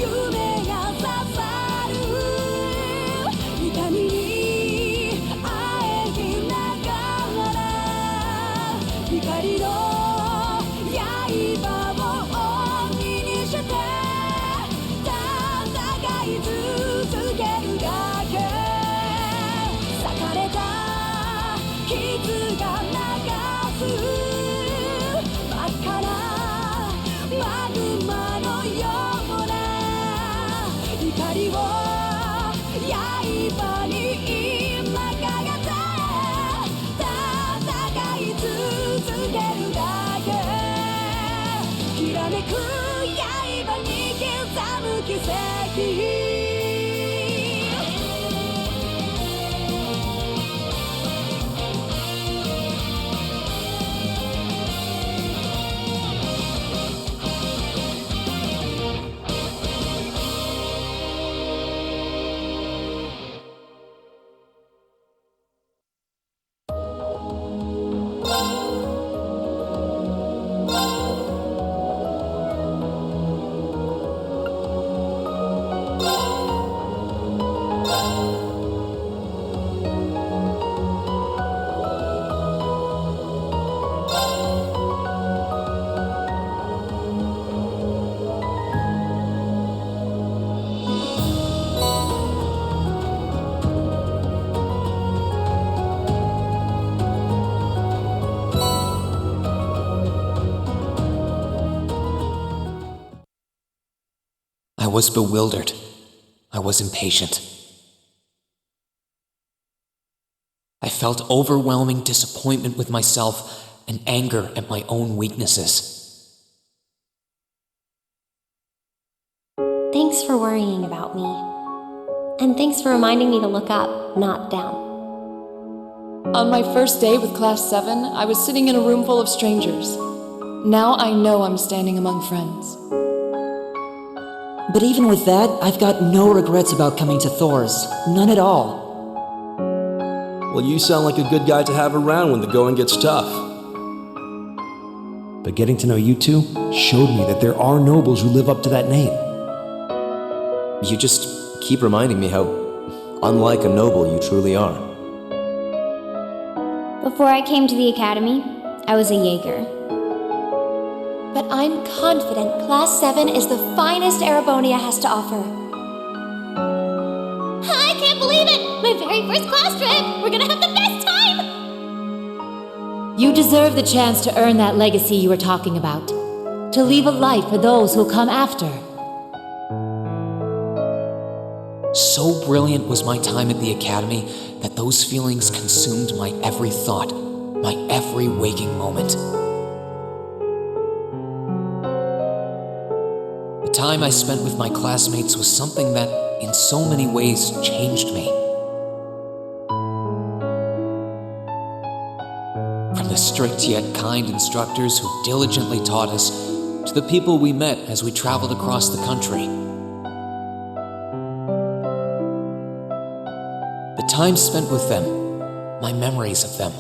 夢が刺さる痛みにあえぎながら光の刃を鬼にして戦い続けるだけ裂かれた傷が流す真っ赤なマグマのような怒りを刃に今かけて戦い続けるだけきらめく刃に刻む奇跡I was bewildered. I was impatient. I felt overwhelming disappointment with myself and anger at my own weaknesses. Thanks for worrying about me. And thanks for reminding me to look up, not down. On my first day with Class 7, I was sitting in a room full of strangers. Now I know I'm standing among friends. But even with that, I've got no regrets about coming to Thor's. None at all. Well, you sound like a good guy to have around when the going gets tough. But getting to know you two showed me that there are nobles who live up to that name. You just keep reminding me how unlike a noble you truly are. Before I came to the academy, I was a Jaeger. But I'm confident Class 7 is the finest Erebonia has to offer. I can't believe it! My very first class trip! We're gonna have the best time! You deserve the chance to earn that legacy you were talking about. To leave a light for those who'll come after. So brilliant was my time at the academy that those feelings consumed my every thought, my every waking moment. The time I spent with my classmates was something that, in so many ways, changed me. From the strict yet kind instructors who diligently taught us, to the people we met as we traveled across the country. The time spent with them, my memories of them,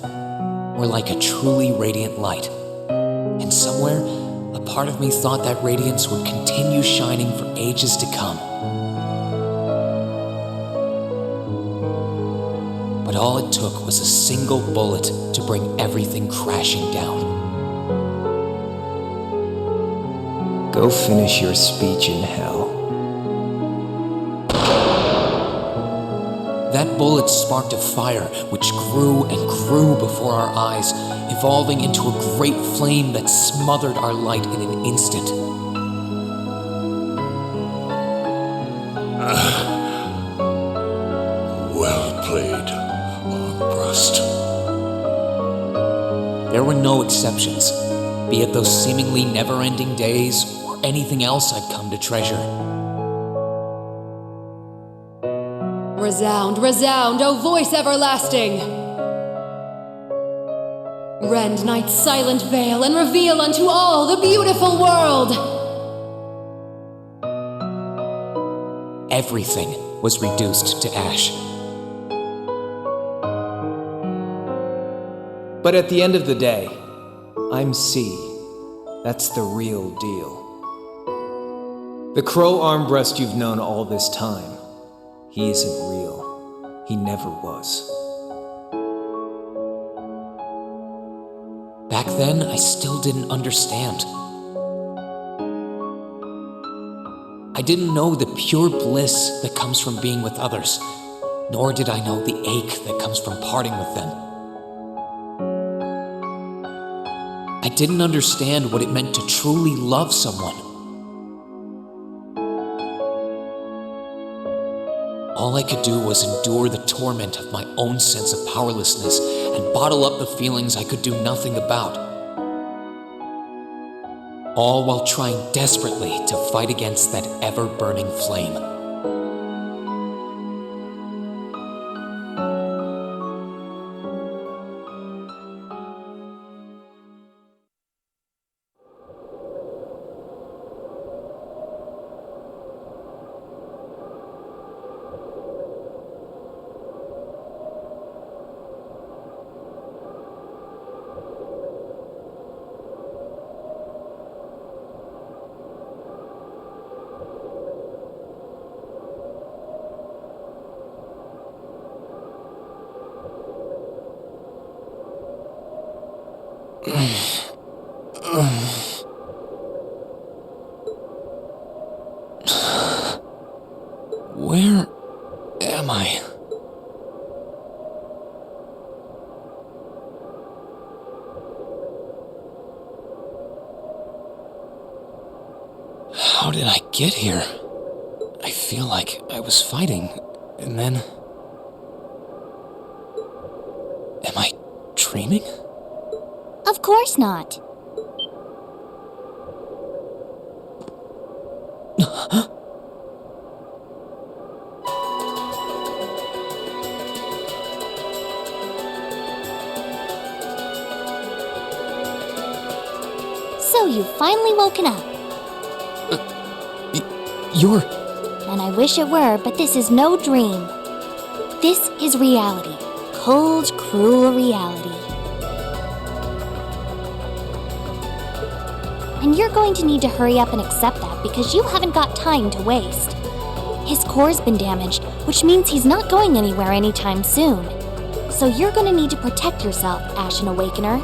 were like a truly radiant light. And somewhere, a part of me thought that radiance would continue shining for ages to come. But all it took was a single bullet to bring everything crashing down. Go finish your speech in hell. That bullet sparked a fire which grew and grew before our eyes, evolving into a great flame that smothered our light in an instant. Well played, Armbrust. There were no exceptions, be it those seemingly never-ending days or anything else I'd come to treasure. Resound, resound, O voice everlasting! Rend night's silent veil and reveal unto all the beautiful world! Everything was reduced to ash. But at the end of the day, I'm C. That's the real deal. The crow armbrest you've known all this time, he isn't real. He never was. Back then, I still didn't understand. I didn't know the pure bliss that comes from being with others, nor did I know the ache that comes from parting with them. I didn't understand what it meant to truly love someone. All I could do was endure the torment of my own sense of powerlessness and bottle up the feelings I could do nothing about. All while trying desperately to fight against that ever-burning flame. Where am I? How did I get here? I feel like I was fighting, and then... Am I dreaming? Of course not. So you've finally woken up. You're... And I wish it were, but this is no dream. This is reality. Cold, cruel reality. And you're going to need to hurry up and accept that because you haven't got time to waste. His core's been damaged, which means he's not going anywhere anytime soon. So you're going to need to protect yourself, Ashen Awakener.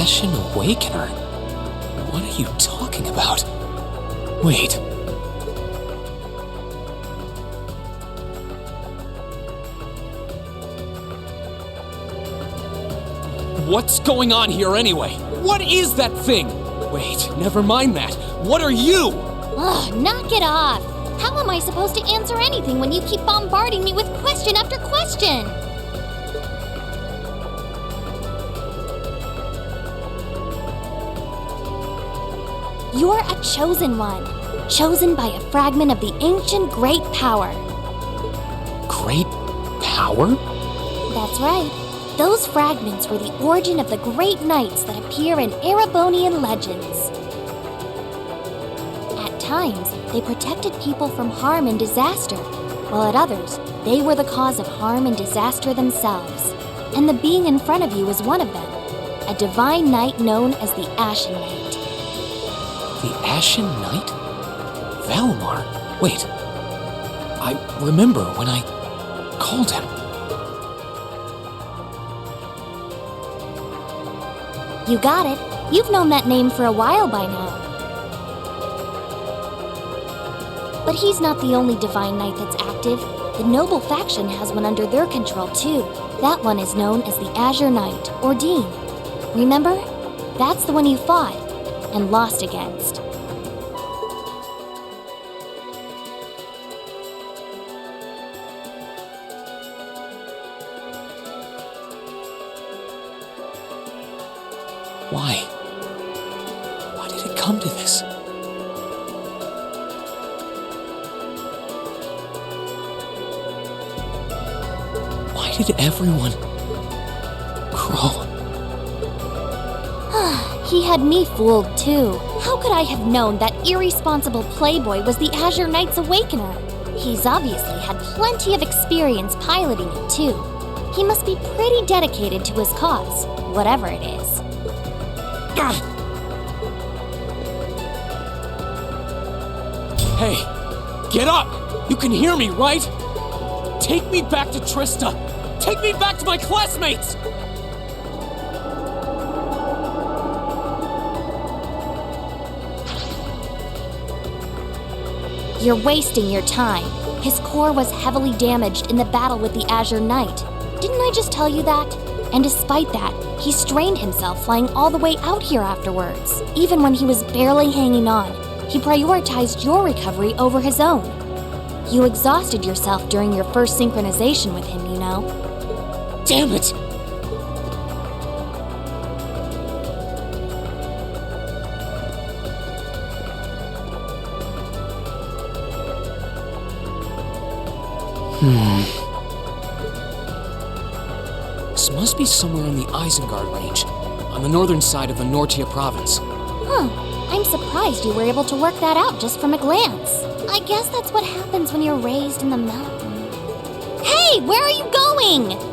Ashen Awakener? What are you talking about? Wait. What's going on here anyway? What is that thing? Wait, never mind that. What are you? Ugh, knock it off! How am I supposed to answer anything when you keep bombarding me with question after question? You're a chosen one, chosen by a fragment of the ancient Great Power. Great Power? That's right. Those fragments were the origin of the great knights that appear in Erebonian legends. At times, they protected people from harm and disaster, while at others, they were the cause of harm and disaster themselves. And the being in front of you is one of them, a divine knight known as the Ashen Knight. The Ashen Knight? Valmar? Wait. I remember when I called him. You got it. You've known that name for a while by now. But he's not the only divine knight that's active. The noble faction has one under their control too. That one is known as the Azure Knight, or Dean. Remember? That's the one you fought and lost against. Why? Why did it come to this? Why did everyone... Crow? He had me fooled too. How could I have known that irresponsible playboy was the Azure Knight's Awakener? He's obviously had plenty of experience piloting it too. He must be pretty dedicated to his cause, whatever it is. Hey, get up! You can hear me, right? Take me back to Trista! Take me back to my classmates! You're wasting your time. His core was heavily damaged in the battle with the Azure Knight. Didn't I just tell you that? And despite that, he strained himself flying all the way out here afterwards. Even when he was barely hanging on, he prioritized your recovery over his own. You exhausted yourself during your first synchronization with him, you know. Damn it! This must be somewhere in the Isengard range, on the northern side of the Nortia province. I'm surprised you were able to work that out just from a glance. I guess that's what happens when you're raised in the mountain. Hey, where are you going?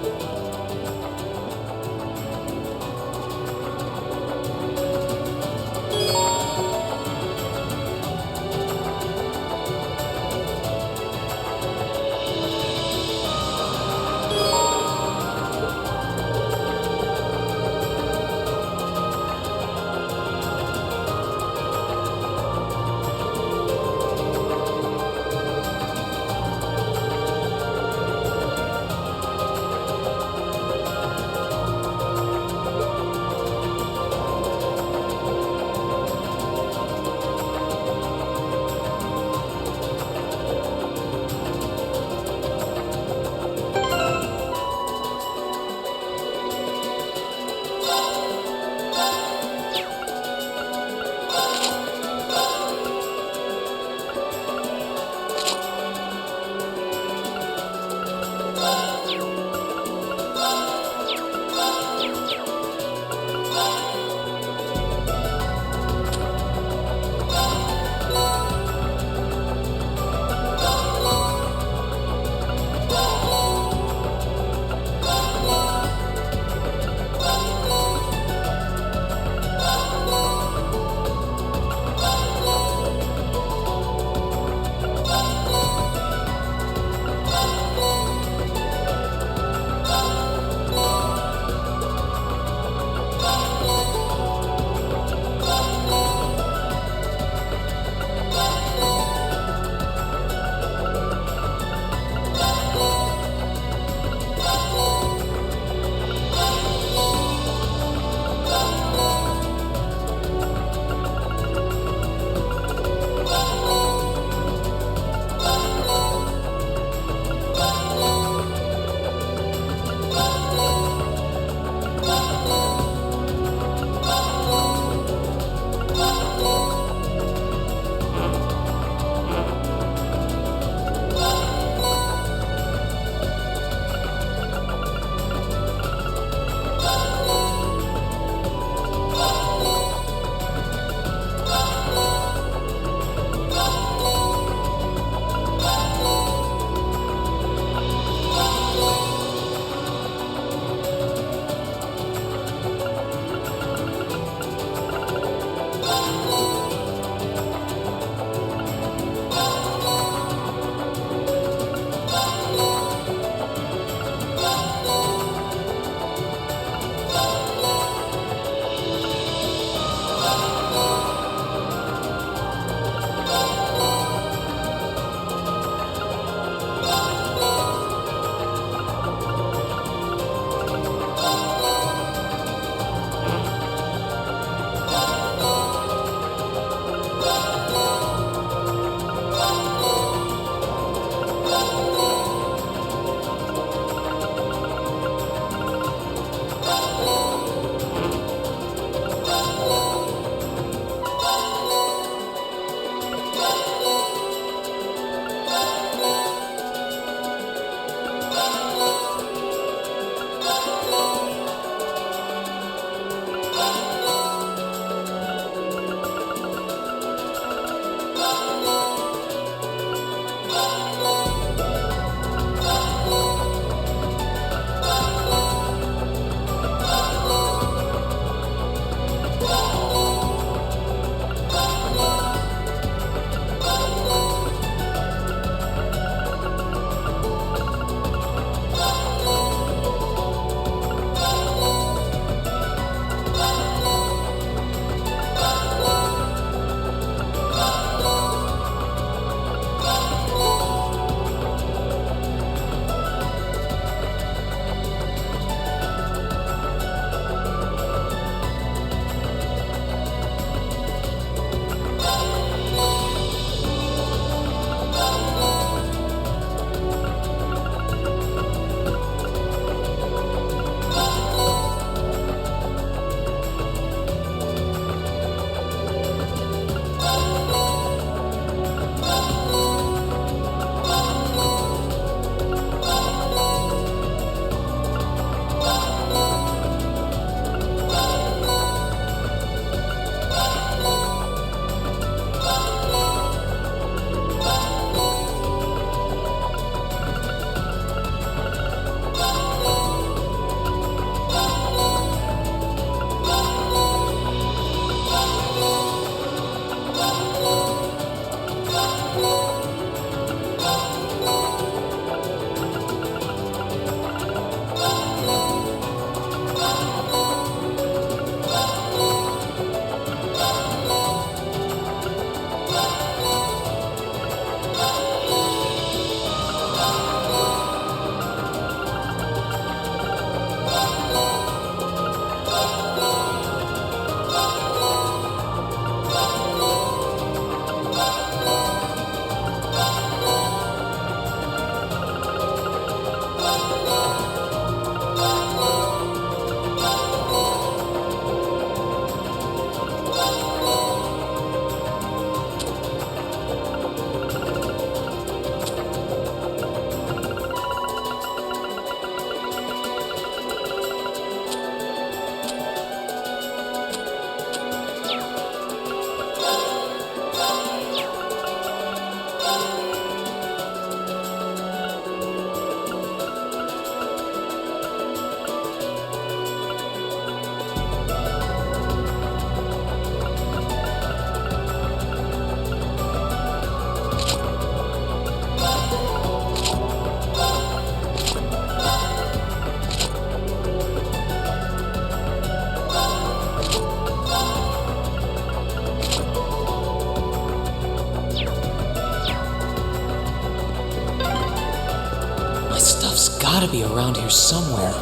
here somewhere.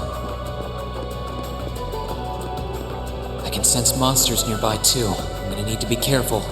I can sense monsters nearby too. I'm gonna need to be careful.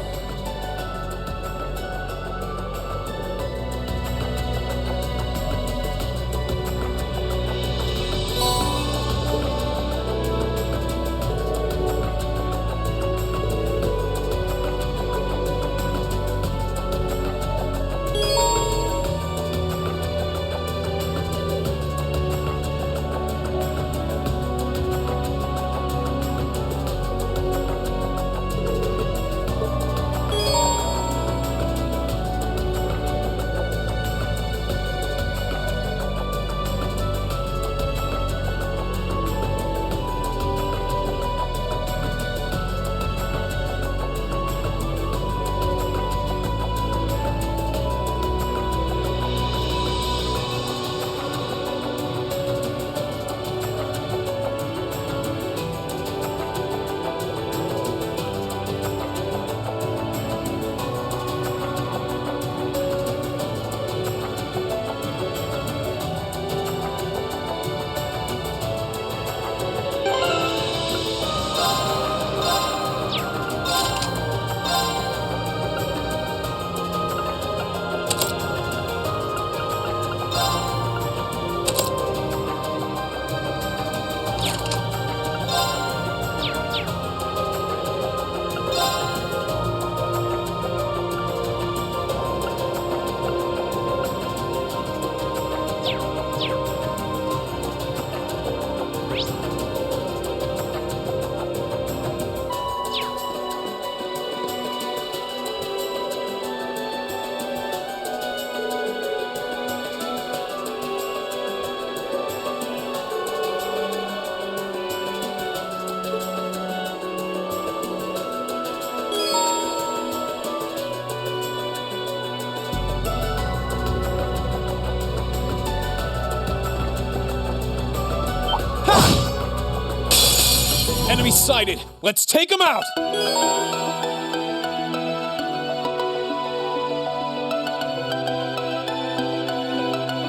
Enemy sighted! Let's take him out!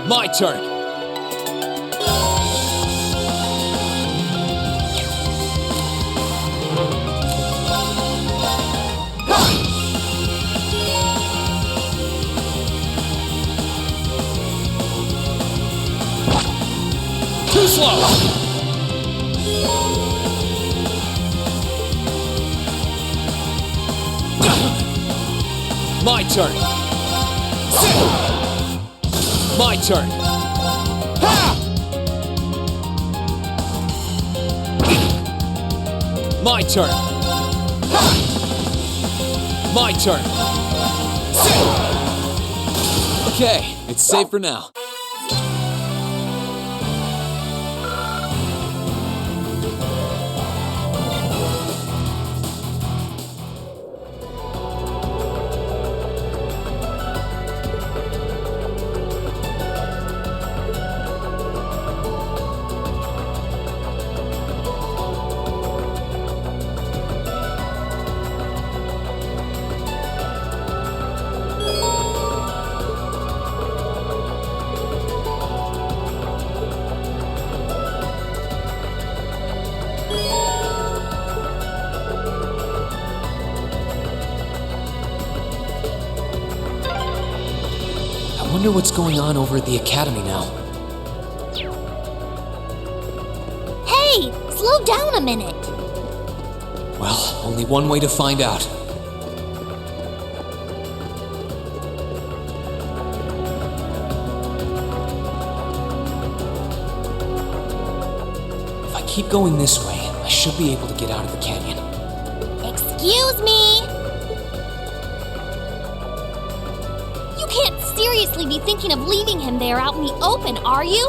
My turn! Too slow! My turn. My turn. Ha! My turn. Ha! My turn. Okay, it's safe for now. I wonder what's going on over at the academy now. Hey, slow down a minute. Well, only one way to find out. If I keep going this way, I should be able to get out of the canyon. Excuse me! You can't seriously be thinking of leaving him there out in the open, are you?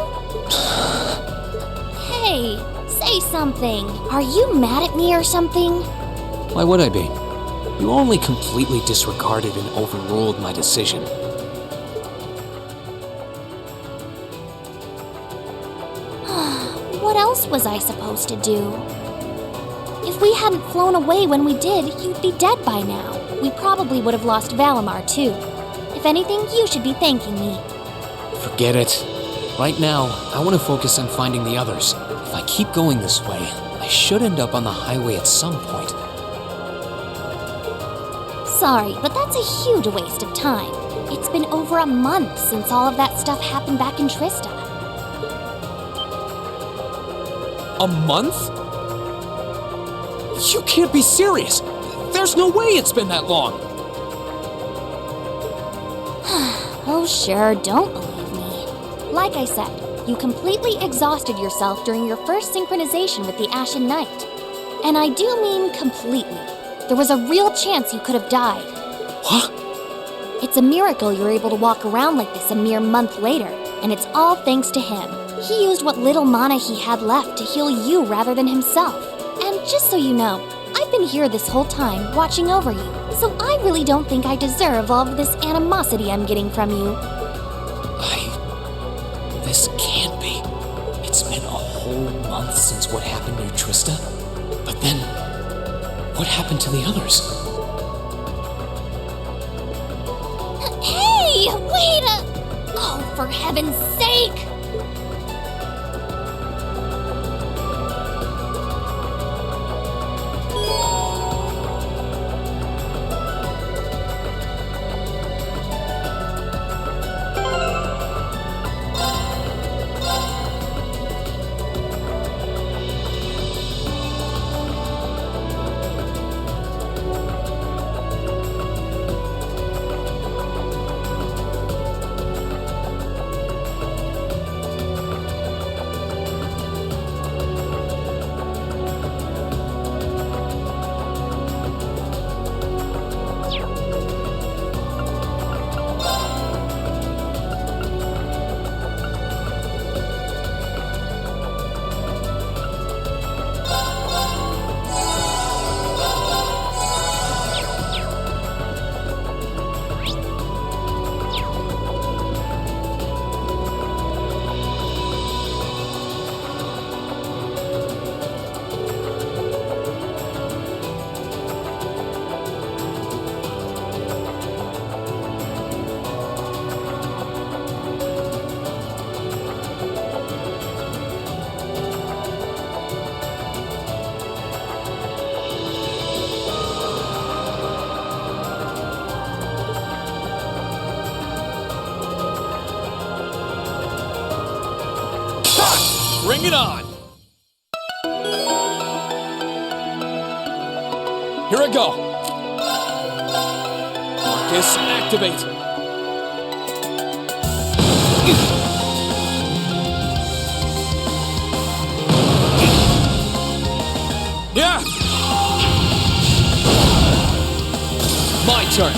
Hey, say something. Are you mad at me or something? Why would I be? You only completely disregarded and overruled my decision. What else was I supposed to do? If we hadn't flown away when we did, you'd be dead by now. We probably would have lost Valimar, too. If anything, you should be thanking me. Forget it. Right now, I want to focus on finding the others. If I keep going this way, I should end up on the highway at some point. Sorry, but that's a huge waste of time. It's been over a month since all of that stuff happened back in Trista. A month? You can't be serious! There's no way it's been that long! Oh sure, don't believe me. Like I said, you completely exhausted yourself during your first synchronization with the Ashen Knight. And I do mean completely. There was a real chance you could have died. What? It's a miracle you're able to walk around like this a mere month later, and it's all thanks to him. He used what little mana he had left to heal you rather than himself. And just so you know, I've been here this whole time, watching over you, so I really don't think I deserve all of this animosity I'm getting from you. This can't be. It's been a whole month since what happened near Trista. But then, what happened to the others? Hey, wait a... Oh, for heaven's sake! Bring it on! Here I go! Marcus, activate! Yeah! My turn!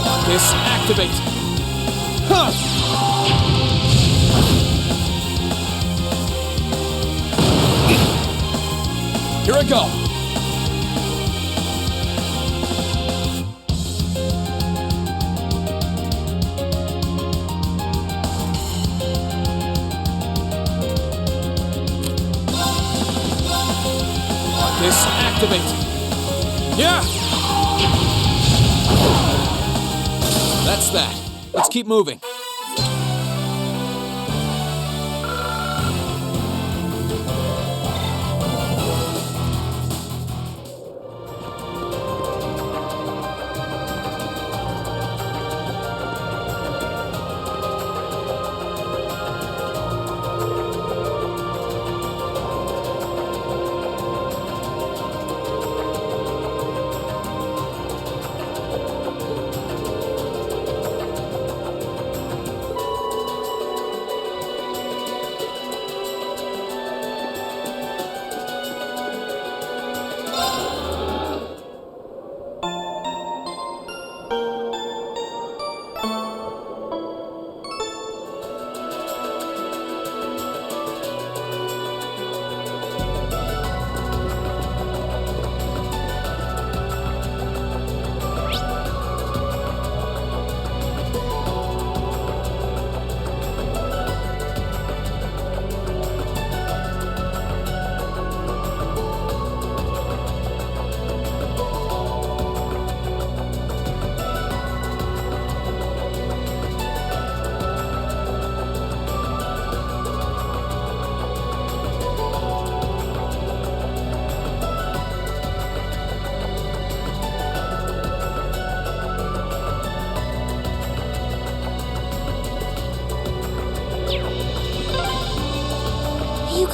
Marcus, activate! Huh! Here I go! Marcus, activate! Yeah! That's that. Let's keep moving.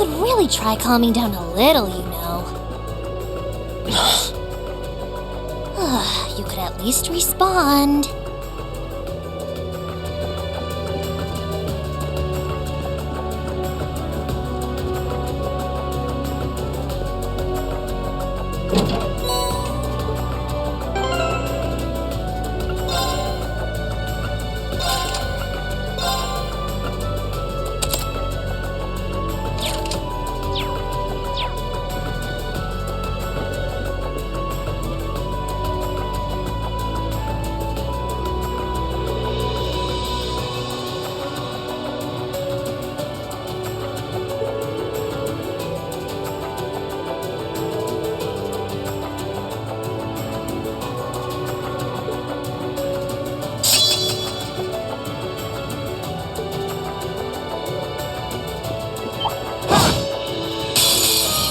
could really try calming down a little, you know. You could at least respond.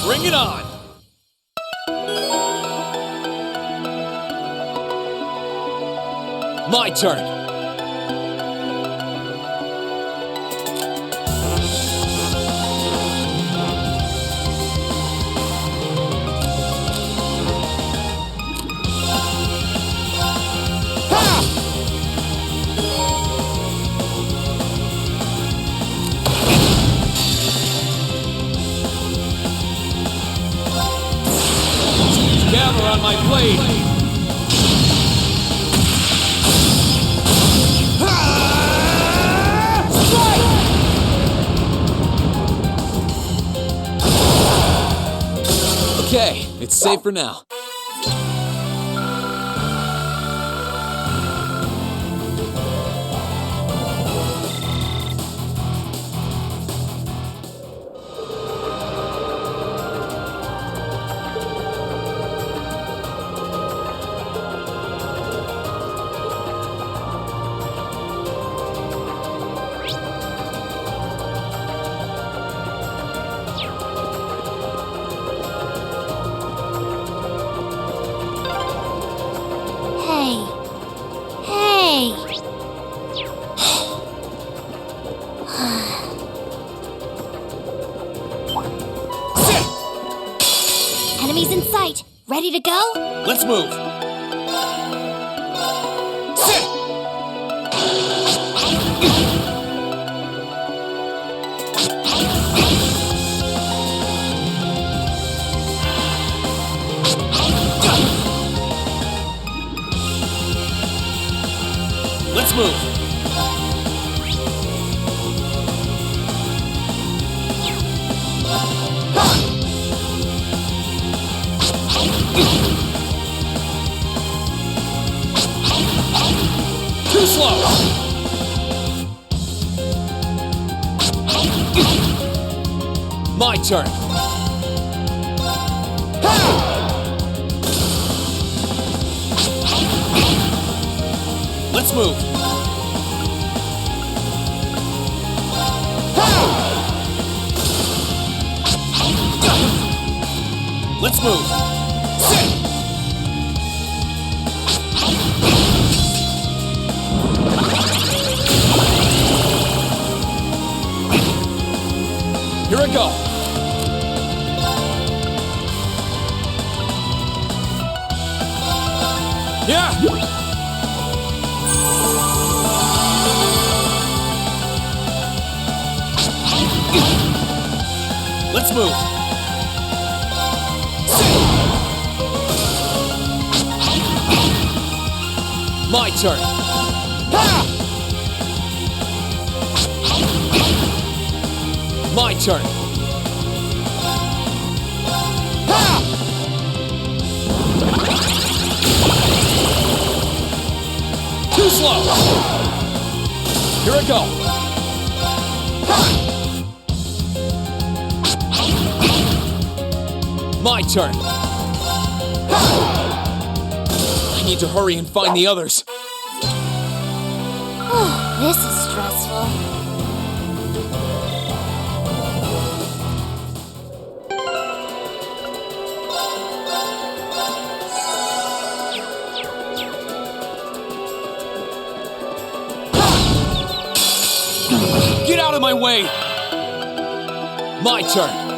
Bring it on! My turn! Gather on my blade! Okay, it's safe for now. Enemies in sight. Ready to go? Let's move! Let's move! Too slow! My turn! Let's move! Let's move! Sit! Here I go! Yeah! Let's move! My turn! My turn! Too slow! Here I go! My turn! I need to hurry and find the others. Oh, this is stressful. Get out of my way! My turn!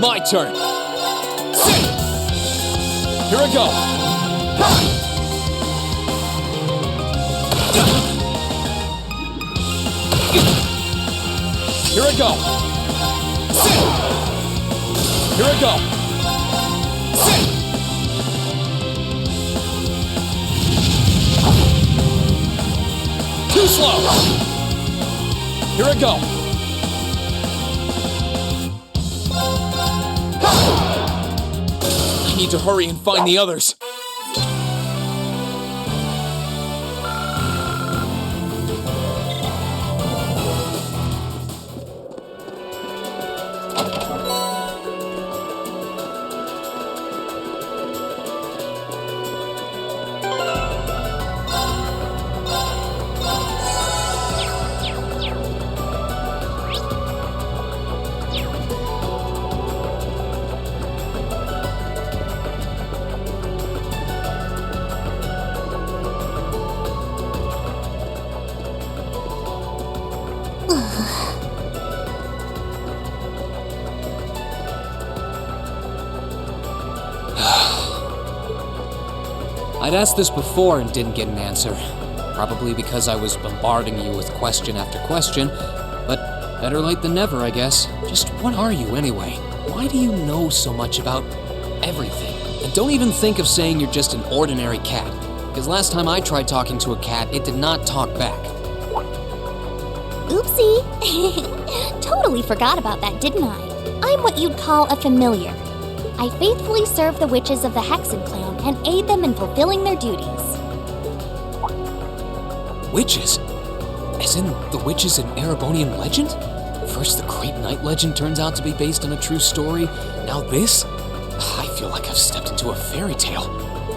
My turn. Here I go. Here I go. Here I go. Too slow. Here I go. I need to hurry and find the others. I'd asked this before and didn't get an answer. Probably because I was bombarding you with question after question, but better late than never, I guess. Just what are you anyway? Why do you know so much about everything? And don't even think of saying you're just an ordinary cat, because last time I tried talking to a cat, it did not talk back. Oopsie. Totally forgot about that, didn't I? I'm what you'd call a familiar. I faithfully serve the witches of the Hexen clan and aid them in fulfilling their duties. Witches? As in the witches in Erebonian legend? First the Great Night legend turns out to be based on a true story, now this? I feel like I've stepped into a fairy tale.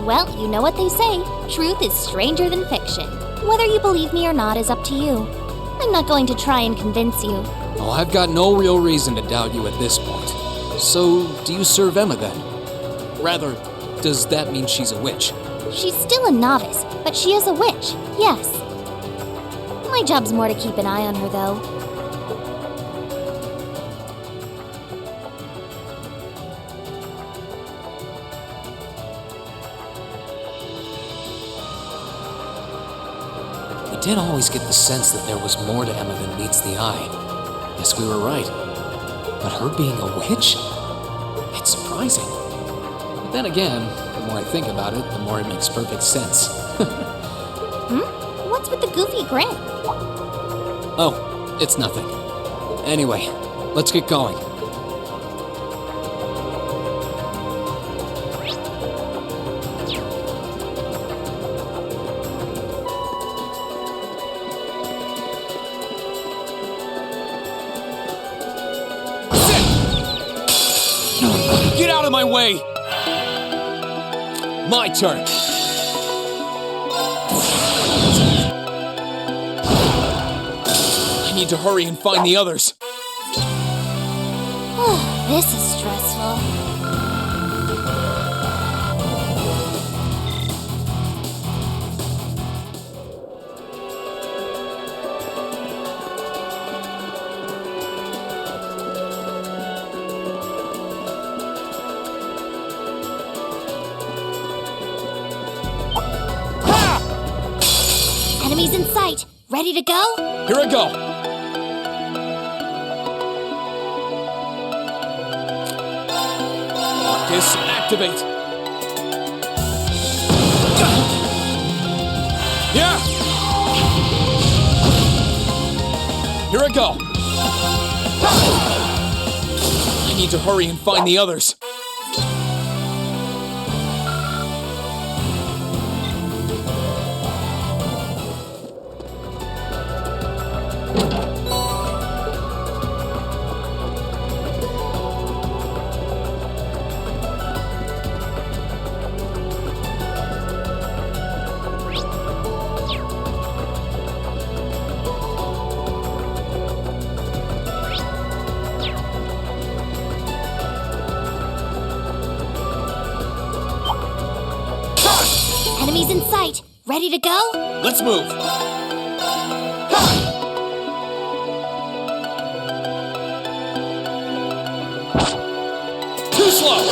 Well, you know what they say, truth is stranger than fiction. Whether you believe me or not is up to you. I'm not going to try and convince you. Oh, I've got no real reason to doubt you at this point. So, do you serve Emma then? Rather, does that mean she's a witch? She's still a novice, but she is a witch, yes. My job's more to keep an eye on her, though. We did always get the sense that there was more to Emma than meets the eye. Guess we were right. But her being a witch? It's surprising. But then again, the more I think about it, the more it makes perfect sense. What's with the goofy grin? Oh, it's nothing. Anyway, let's get going. Get out of my way! My turn. I need to hurry and find the others. This is stressful. Enemies in sight. Ready to go? Here I go. Marcus, activate. Yeah. Here I go. I need to hurry and find the others. Enemies in sight. Ready to go? Let's move. slow!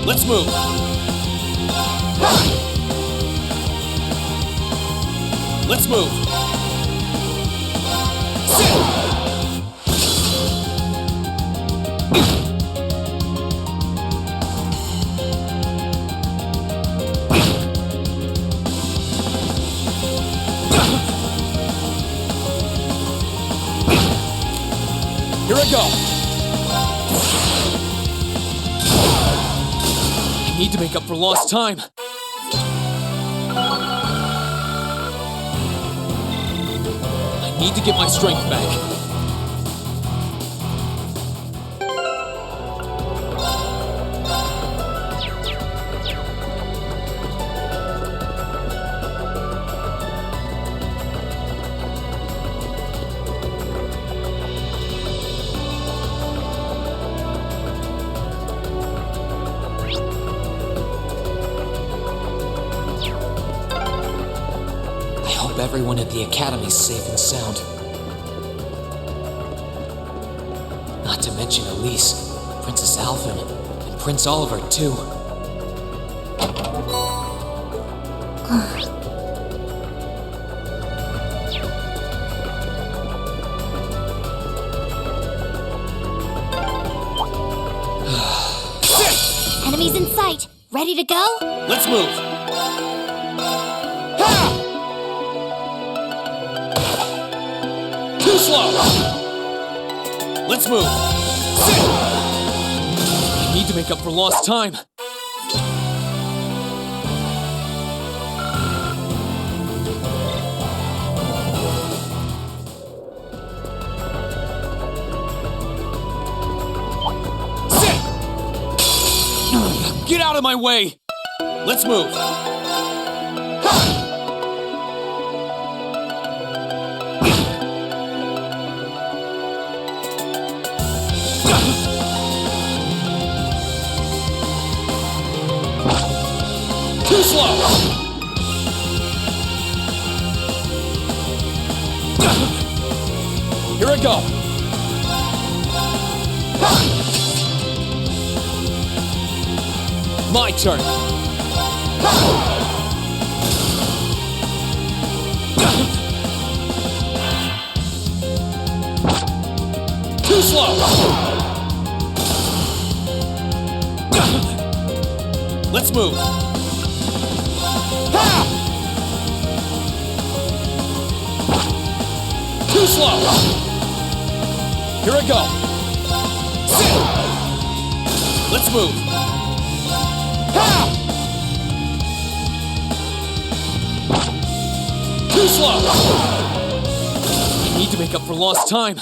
Let's move! Let's move! Sit! Here I go! I need to make up for lost time. I need to get my strength back. Everyone at the Academy's safe and sound. Not to mention Elise, Princess Alphen, and Prince Oliver, too. Enemies in sight. Ready to go? Let's move! Too slow! Let's move! Sit! I need to make up for lost time. Sit! Get out of my way! Let's move! Too slow! Here I go! My turn! Too slow! Let's move! Too slow! Here I go! Sit! Let's move! Too slow! I need to make up for lost time.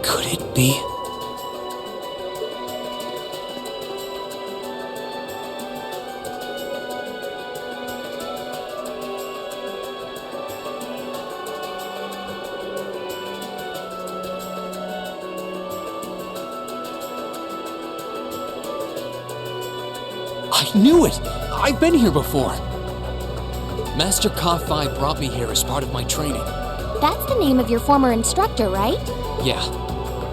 Could it be? I knew it! I've been here before! Master Ka-Fi brought me here as part of my training. That's the name of your former instructor, right? Yeah.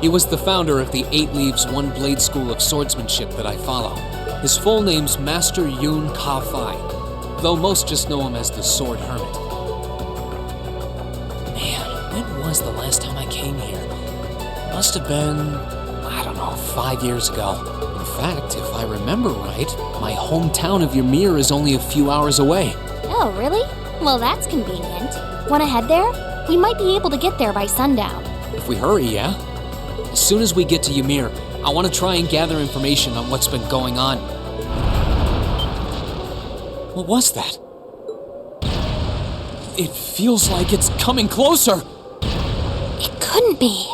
He was the founder of the 8 Leaves, 1 Blade school of swordsmanship that I follow. His full name's Master Yun Ka-Fai, though most just know him as the Sword Hermit. Man, when was the last time I came here? Must have been, I don't know, 5 years ago. In fact, if I remember right, my hometown of Ymir is only a few hours away. Oh, really? Well, that's convenient. Wanna head there? We might be able to get there by sundown. If we hurry, yeah? As soon as we get to Ymir, I want to try and gather information on what's been going on. What was that? It feels like it's coming closer! It couldn't be.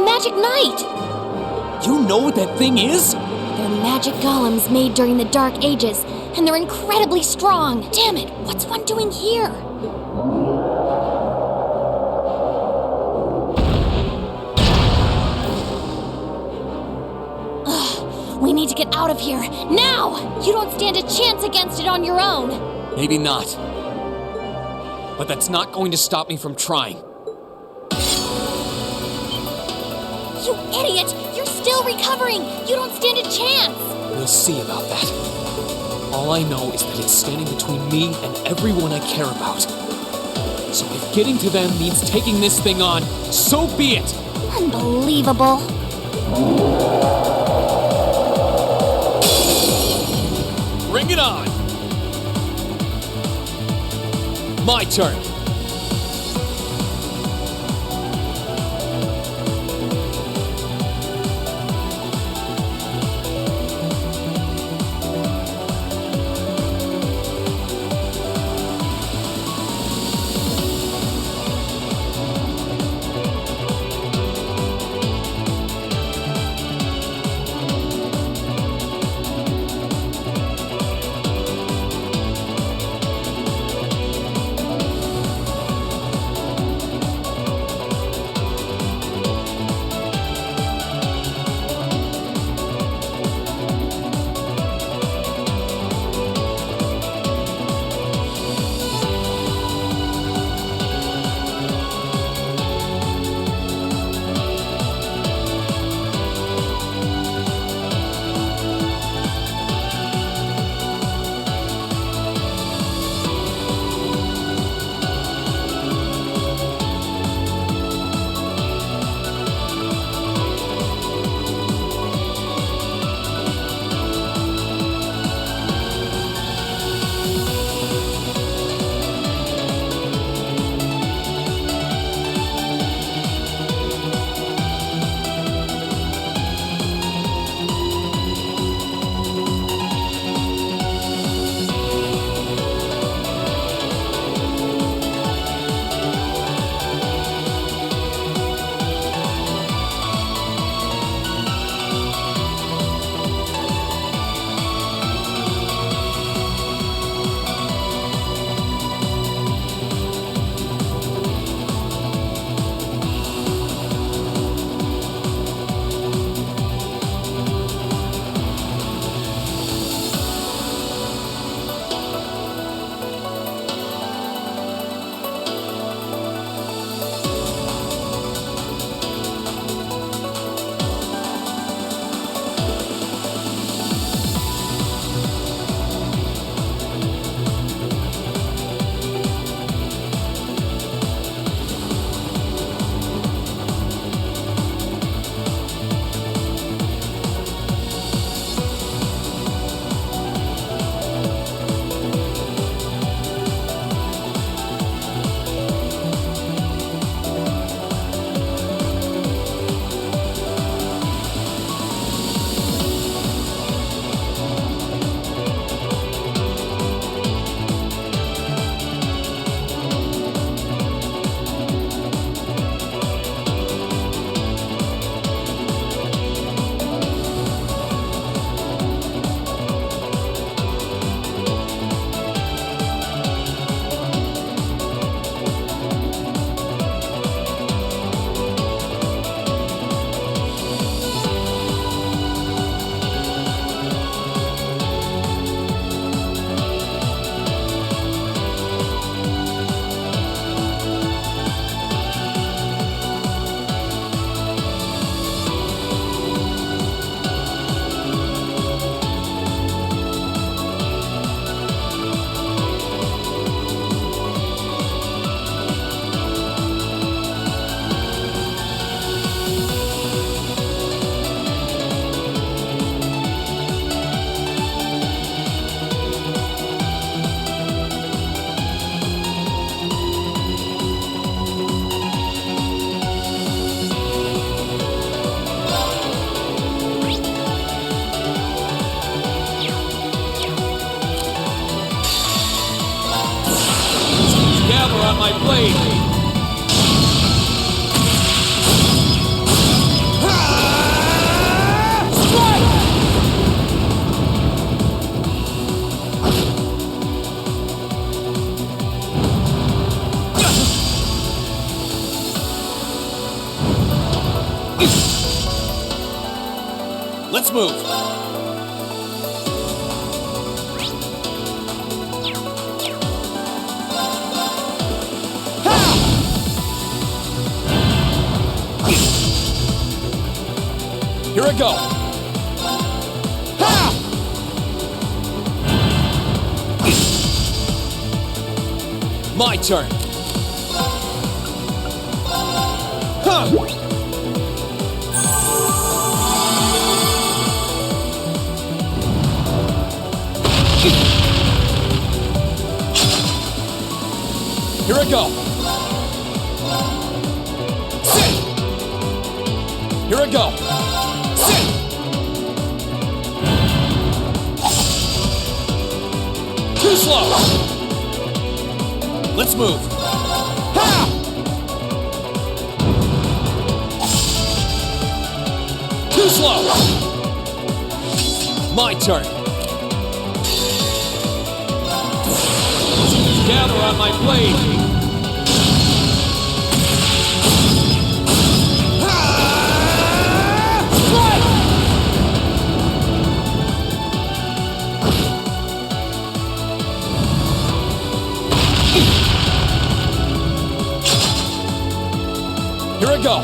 Magic Knight! You know what that thing is? They're magic golems made during the Dark Ages, and they're incredibly strong. Damn it, what's one doing here? Ugh, we need to get out of here, now! You don't stand a chance against it on your own. Maybe not. But that's not going to stop me from trying. You idiot! You're still recovering! You don't stand a chance! We'll see about that. All I know is that it's standing between me and everyone I care about. So if getting to them means taking this thing on, so be it! Unbelievable. Bring it on! My turn! on my blade! Let's move! Here I go! My turn! Here I go! Sit! Here I go! Sit! Too slow! Let's move! Ha! Too slow! My turn! Gather on my blade! Here I go!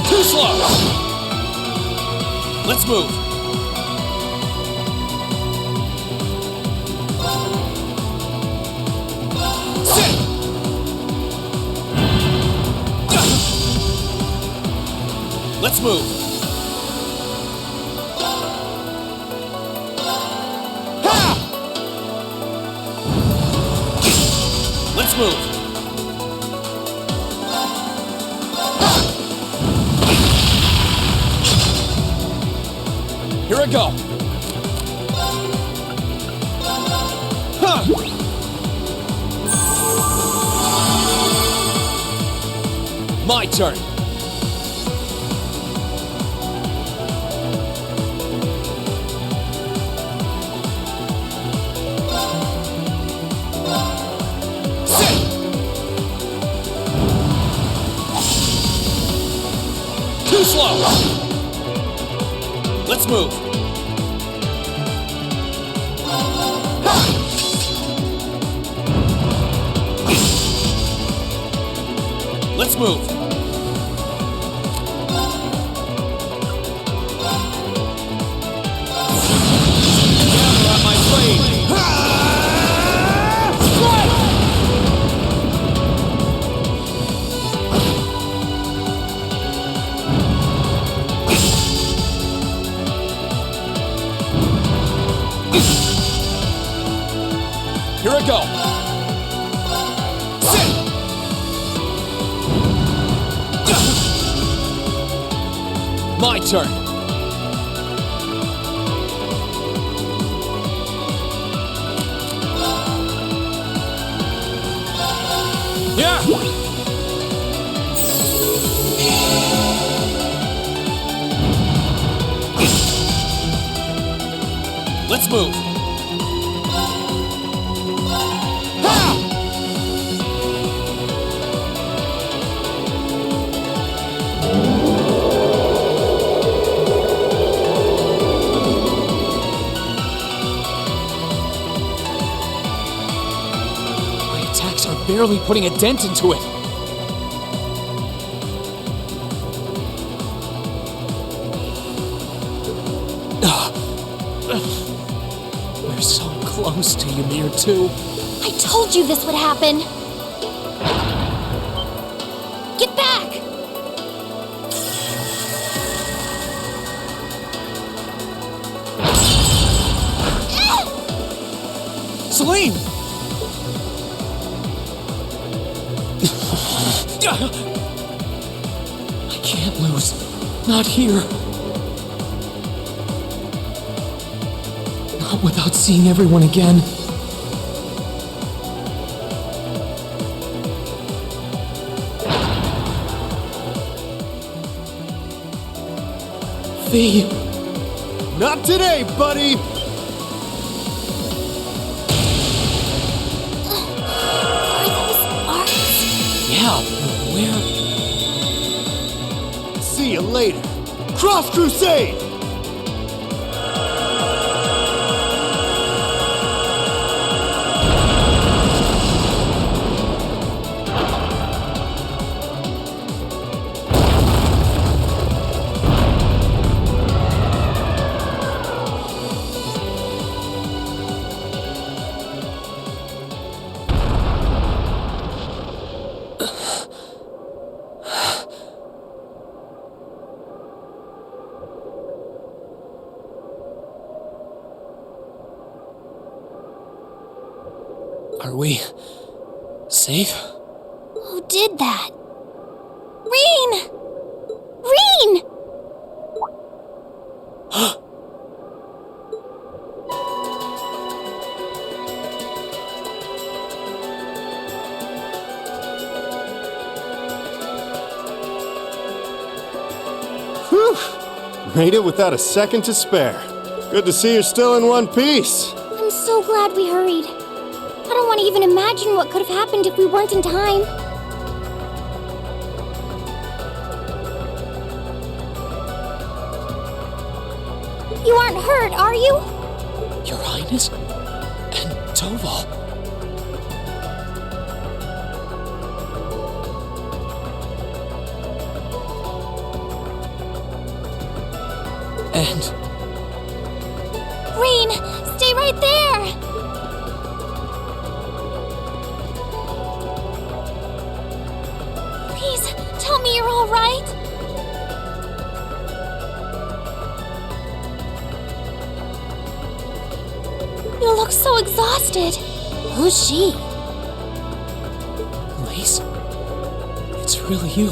Too slow! Let's move! Sit! Let's move! Ha! Let's move! Here I go! Huh. My turn! Sit! Too slow! Let's move! Let's move! Gather on my blade! Here I go! Sit! My turn! Yeah! Let's move! Barely putting a dent into it. We're so close. close to Ymir, too. I told you this would happen! Get back! Celine! I can't lose. Not here. Not without seeing everyone again. Fee. Not today, buddy! Are those arcs? Yeah, where? See you later. Cross Crusade! Are we safe? Who did that? Reen! Reen! Whew! Made it without a second to spare. Good to see you're still in one piece. I'm so glad we hurried. I don't want to even imagine what could have happened if we weren't in time. You aren't hurt, are you? Your Highness? And Toval. And Reen, stay right there! Please, tell me you're all right. You look so exhausted. Who's she? Lace? It's really you.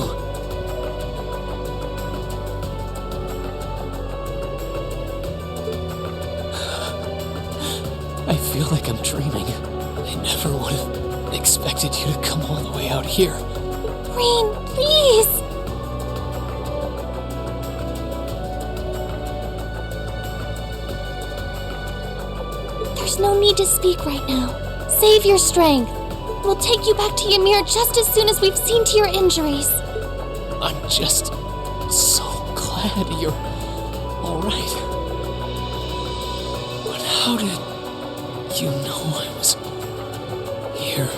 I feel like I'm dreaming. I never would have expected you to come all the way out here. Reen, please! There's no need to speak right now. Save your strength. We'll take you back to Ymir just as soon as we've seen to your injuries. I'm just so glad you're all right. But how did you know I was here?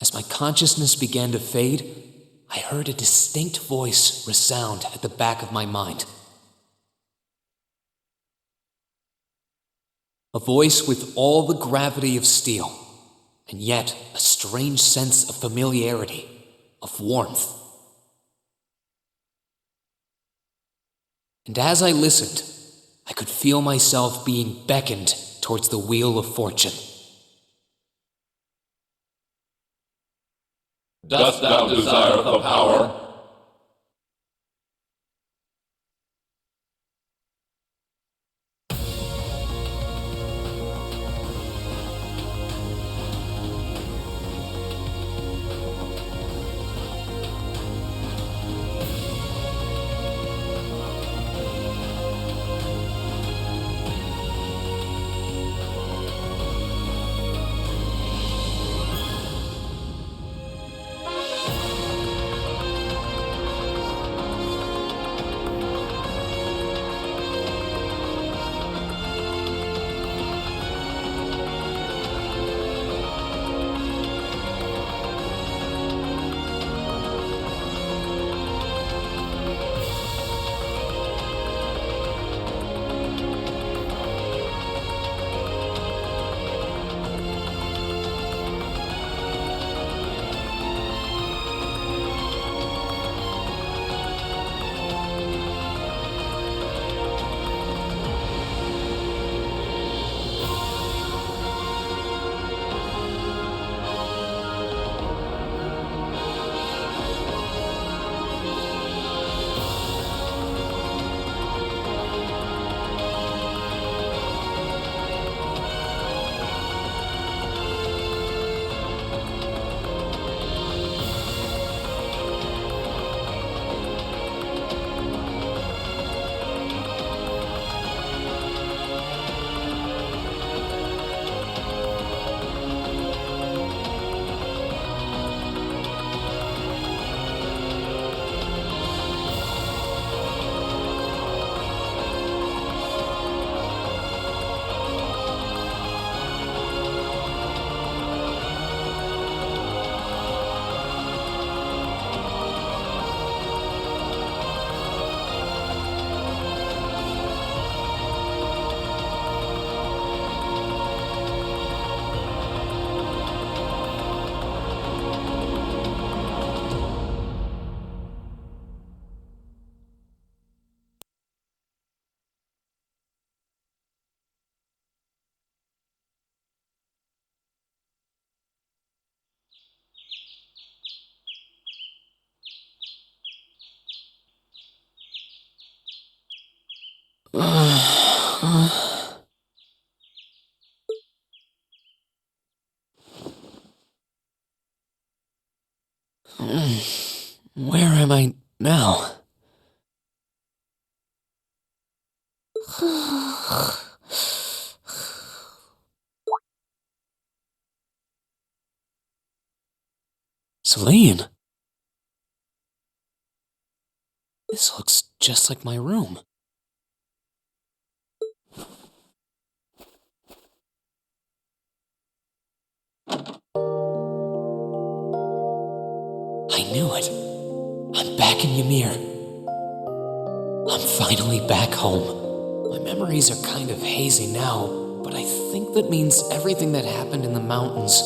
As my consciousness began to fade, I heard a distinct voice resound at the back of my mind. A voice with all the gravity of steel, and yet a strange sense of familiarity, of warmth. And as I listened, I could feel myself being beckoned towards the wheel of fortune. Dost thou desire the power? Where am I now? Celine. This looks just like my room. I knew it. I'm back in Ymir. I'm finally back home. My memories are kind of hazy now, but I think that means everything that happened in the mountains.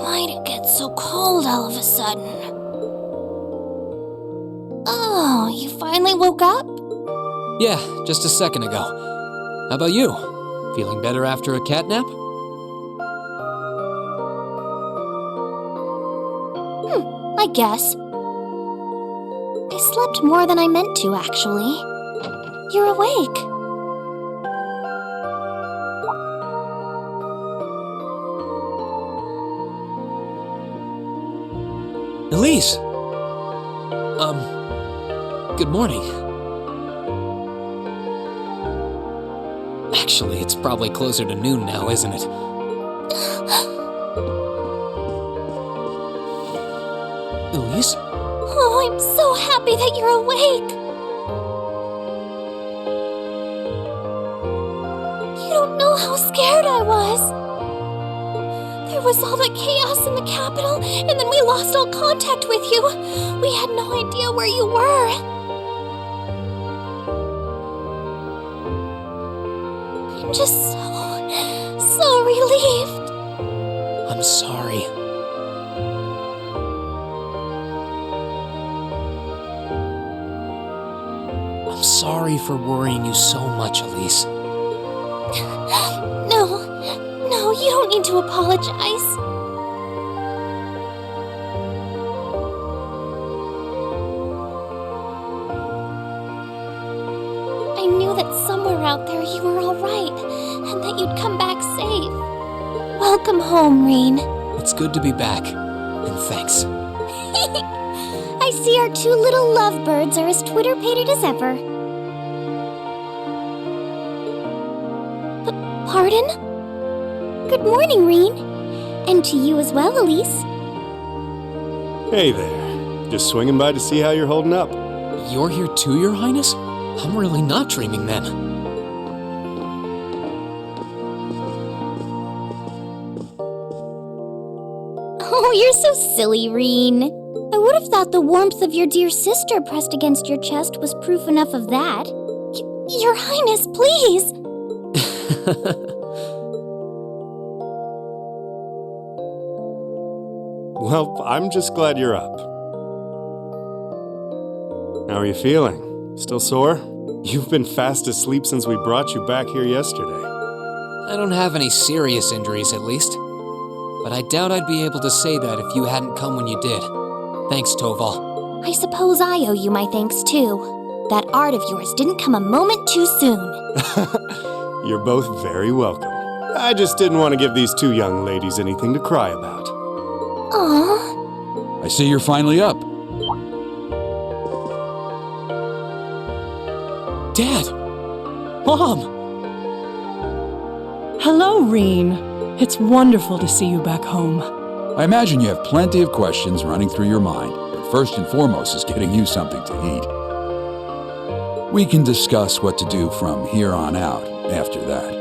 Why'd it get so cold all of a sudden? Oh, you finally woke up? Yeah, just a second ago. How about you? Feeling better after a cat nap? I guess. I slept more than I meant to, actually. You're awake. Elise! Good morning. Actually, it's probably closer to noon now, isn't it? Elise? Oh, I'm so happy that you're awake. You don't know how scared I was. There was all that chaos in the capital, and then we lost all contact with you. We had no idea where you were. I'm just so relieved. I'm sorry. I'm sorry for worrying you so much, Elise. No, you don't need to apologize. I knew that somewhere out there you were all right, and that you'd come back safe. Welcome home, Rean. It's good to be back, and thanks. I see our two little lovebirds are as Twitter-pated as ever. Pardon? Good morning, Rean. And to you as well, Elise. Hey there. Just swinging by to see how you're holding up. You're here too, Your Highness? I'm really not dreaming then. Oh, you're so silly, Rean. I would have thought the warmth of your dear sister pressed against your chest was proof enough of that. Your Highness, please! Well, I'm just glad you're up. How are you feeling? Still sore? You've been fast asleep since we brought you back here yesterday. I don't have any serious injuries, at least. But I doubt I'd be able to say that if you hadn't come when you did. Thanks, Toval. I suppose I owe you my thanks, too. That art of yours didn't come a moment too soon. You're both very welcome. I just didn't want to give these two young ladies anything to cry about. Aww. I see you're finally up. Dad! Mom! Hello, Rean. It's wonderful to see you back home. I imagine you have plenty of questions running through your mind, but first and foremost is getting you something to eat. We can discuss what to do from here on out after that.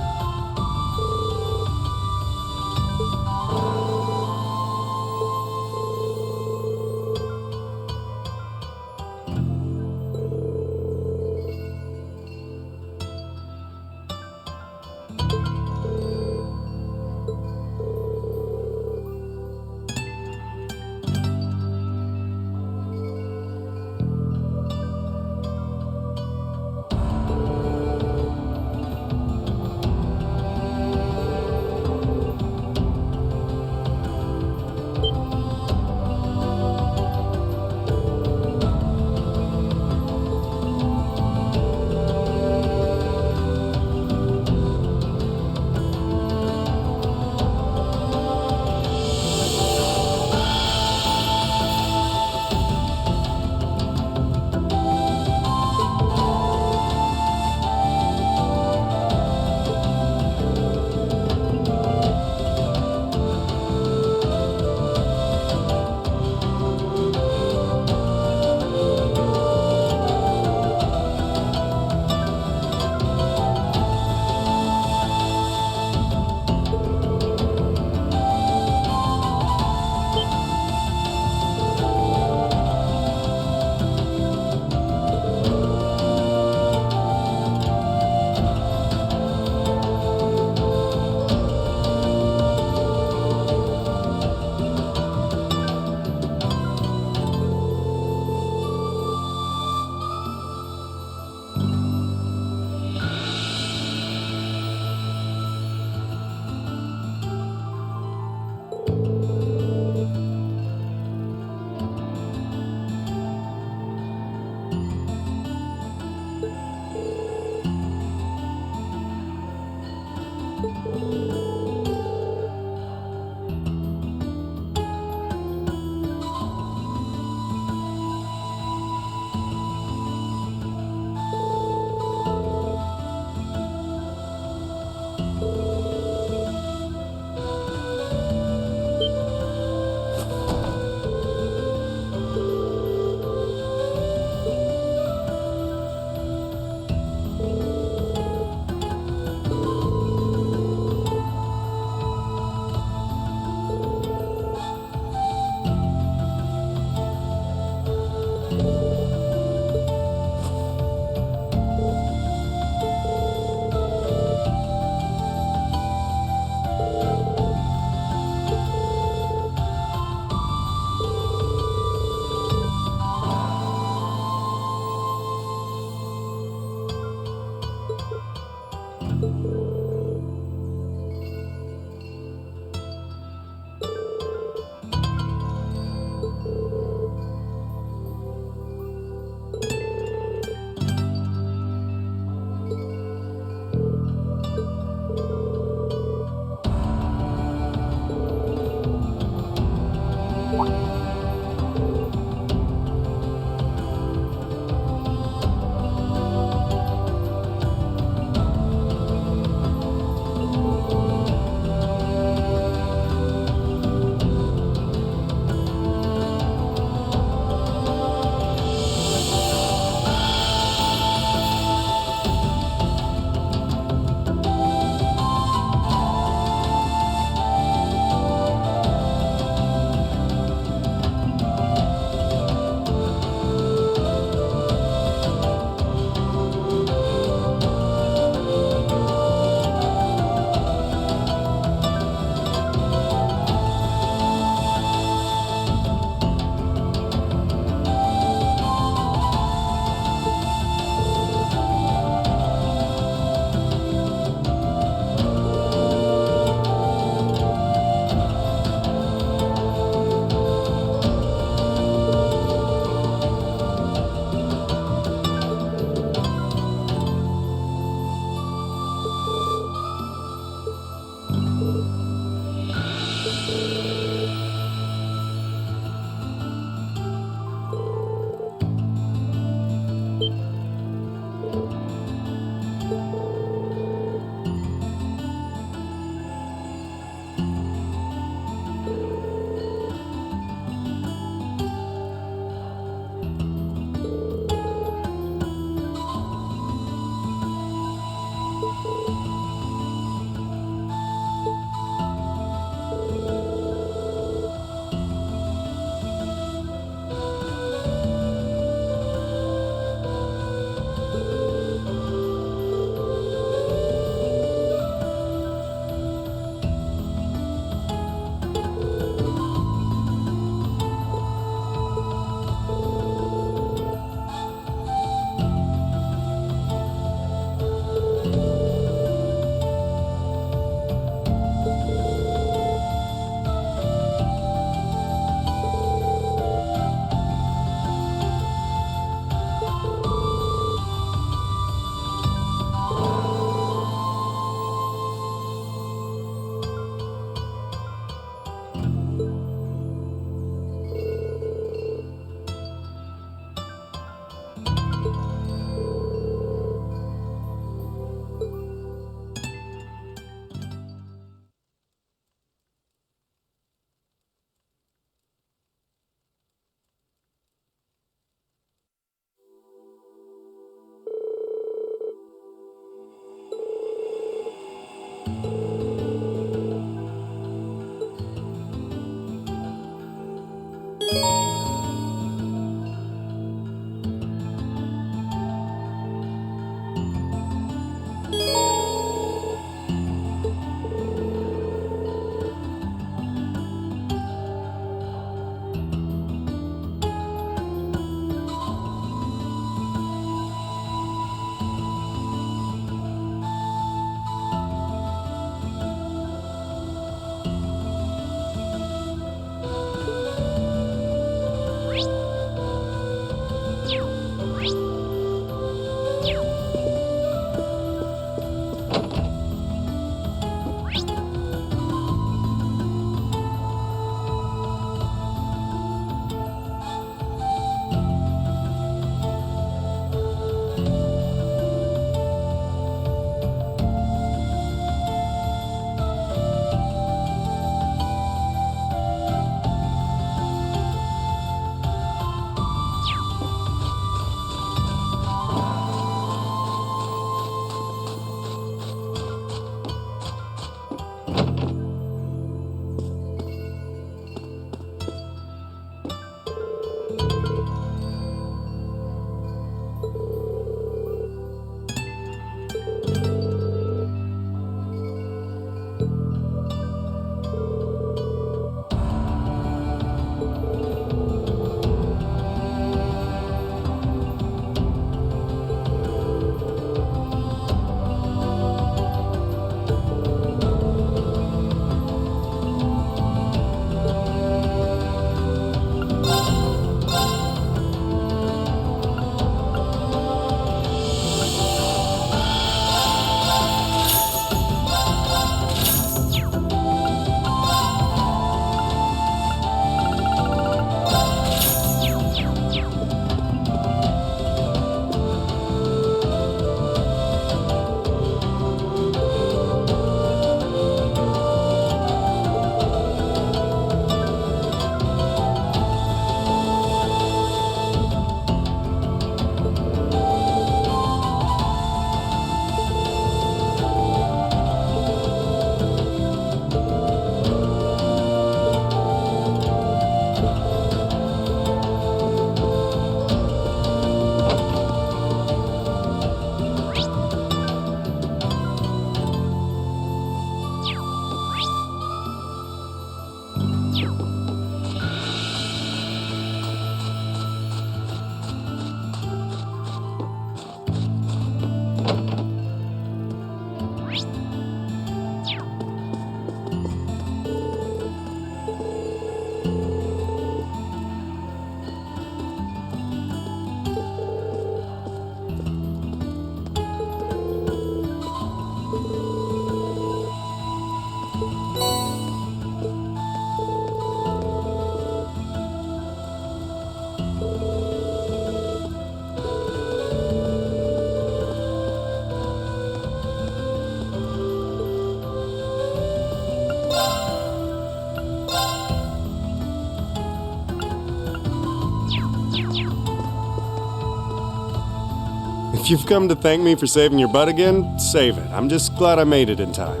If you've come to thank me for saving your butt again, save it. I'm just glad I made it in time.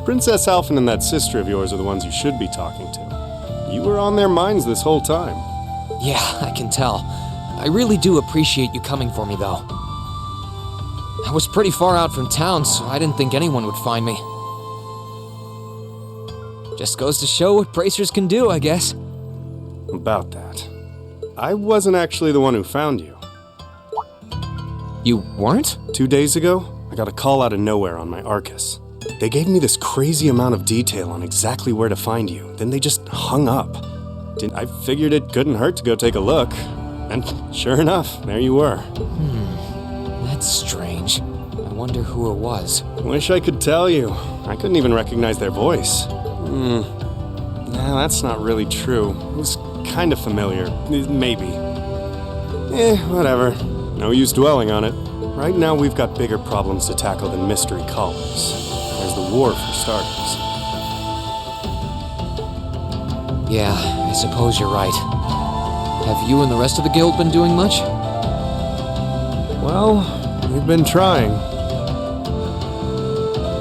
Princess Alphen and that sister of yours are the ones you should be talking to. You were on their minds this whole time. Yeah, I can tell. I really do appreciate you coming for me, though. I was pretty far out from town, so I didn't think anyone would find me. Just goes to show what bracers can do, I guess. About that. I wasn't actually the one who found you. You weren't? 2 days ago, I got a call out of nowhere on my Arcus. They gave me this crazy amount of detail on exactly where to find you, then they just hung up. I figured it couldn't hurt to go take a look, and sure enough, there you were. That's strange. I wonder who it was. Wish I could tell you. I couldn't even recognize their voice. Nah, that's not really true. It was kind of familiar. Maybe. Whatever. No use dwelling on it. Right now we've got bigger problems to tackle than mystery callers. There's the war for starters. Yeah, I suppose you're right. Have you and the rest of the guild been doing much? Well, we've been trying.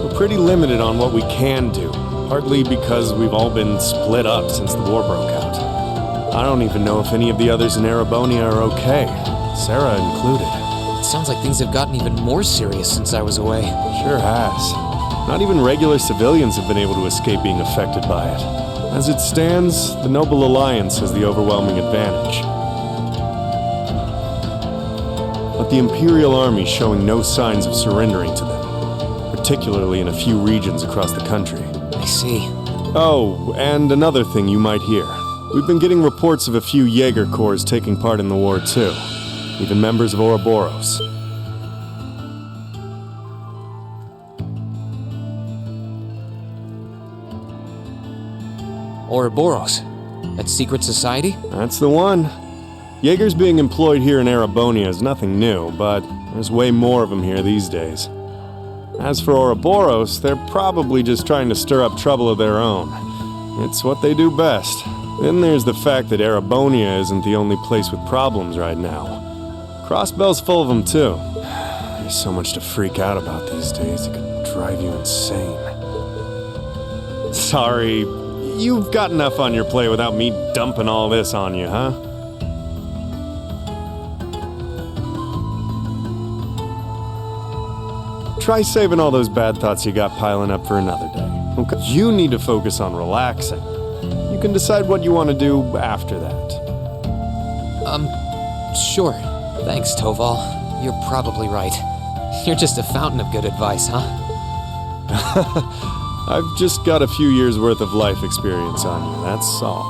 We're pretty limited on what we can do, partly because we've all been split up since the war broke out. I don't even know if any of the others in Erebonia are okay, Sarah included. It sounds like things have gotten even more serious since I was away. Sure has. Not even regular civilians have been able to escape being affected by it. As it stands, the Noble Alliance has the overwhelming advantage. But the Imperial Army's showing no signs of surrendering to them, particularly in a few regions across the country. I see. Oh, and another thing you might hear. We've been getting reports of a few Jaeger Corps taking part in the war too, even members of Ouroboros. Ouroboros? That secret society? That's the one. Jaegers being employed here in Erebonia is nothing new, but there's way more of them here these days. As for Ouroboros, they're probably just trying to stir up trouble of their own. It's what they do best. Then there's the fact that Erebonia isn't the only place with problems right now. Crossbell's full of them too. There's so much to freak out about these days, it could drive you insane. Sorry, you've got enough on your plate without me dumping all this on you, huh? Try saving all those bad thoughts you got piling up for another day. Okay? You need to focus on relaxing. You can decide what you want to do after that. Sure. Thanks, Toval. You're probably right. You're just a fountain of good advice, huh? I've just got a few years' worth of life experience on you, that's all.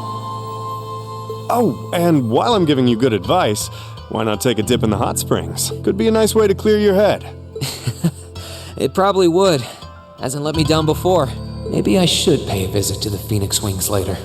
Oh, and while I'm giving you good advice, why not take a dip in the hot springs? Could be a nice way to clear your head. It probably would. Hasn't let me down before. Maybe I should pay a visit to the Phoenix Wings later.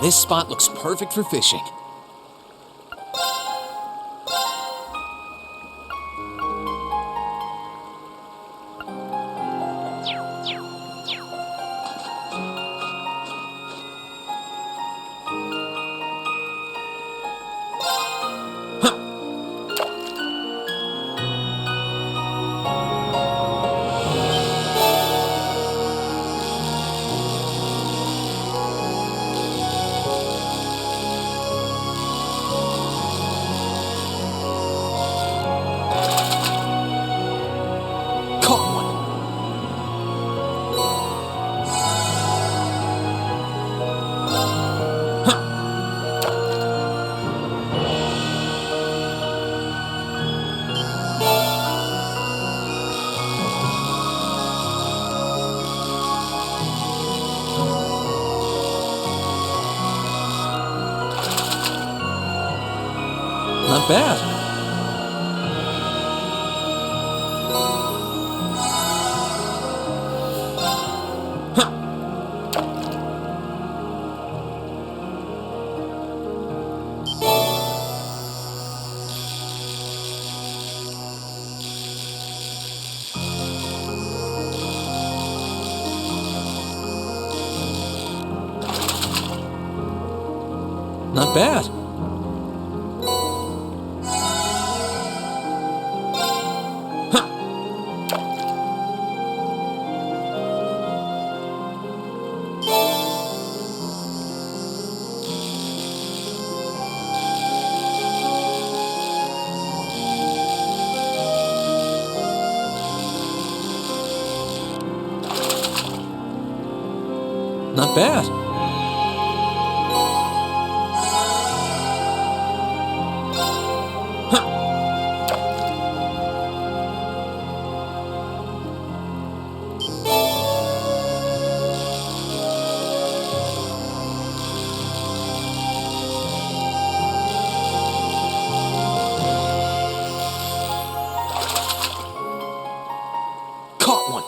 This spot looks perfect for fishing. Not bad. Not bad. Not bad. Caught one.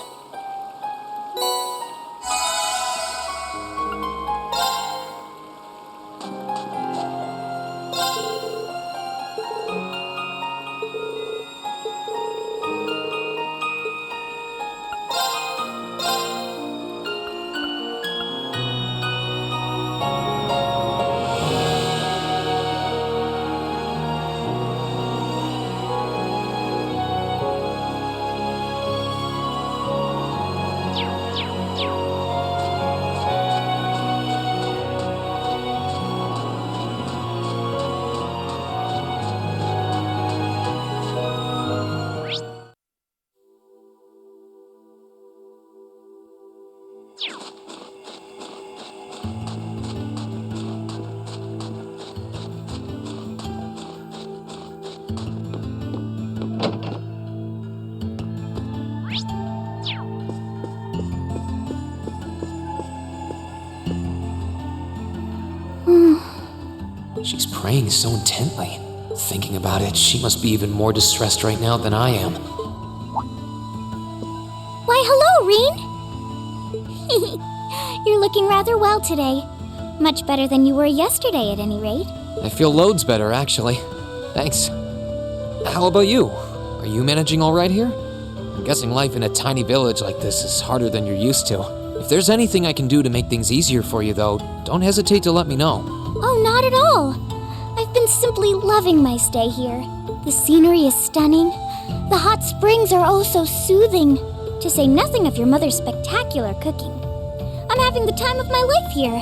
She's praying so intently. Thinking about it, she must be even more distressed right now than I am. Why, hello, Reen! You're looking rather well today. Much better than you were yesterday, at any rate. I feel loads better, actually. Thanks. How about you? Are you managing all right here? I'm guessing life in a tiny village like this is harder than you're used to. If there's anything I can do to make things easier for you, though, don't hesitate to let me know. Oh, not at all. I've been simply loving my stay here. The scenery is stunning. The hot springs are oh so soothing. To say nothing of your mother's spectacular cooking. I'm having the time of my life here.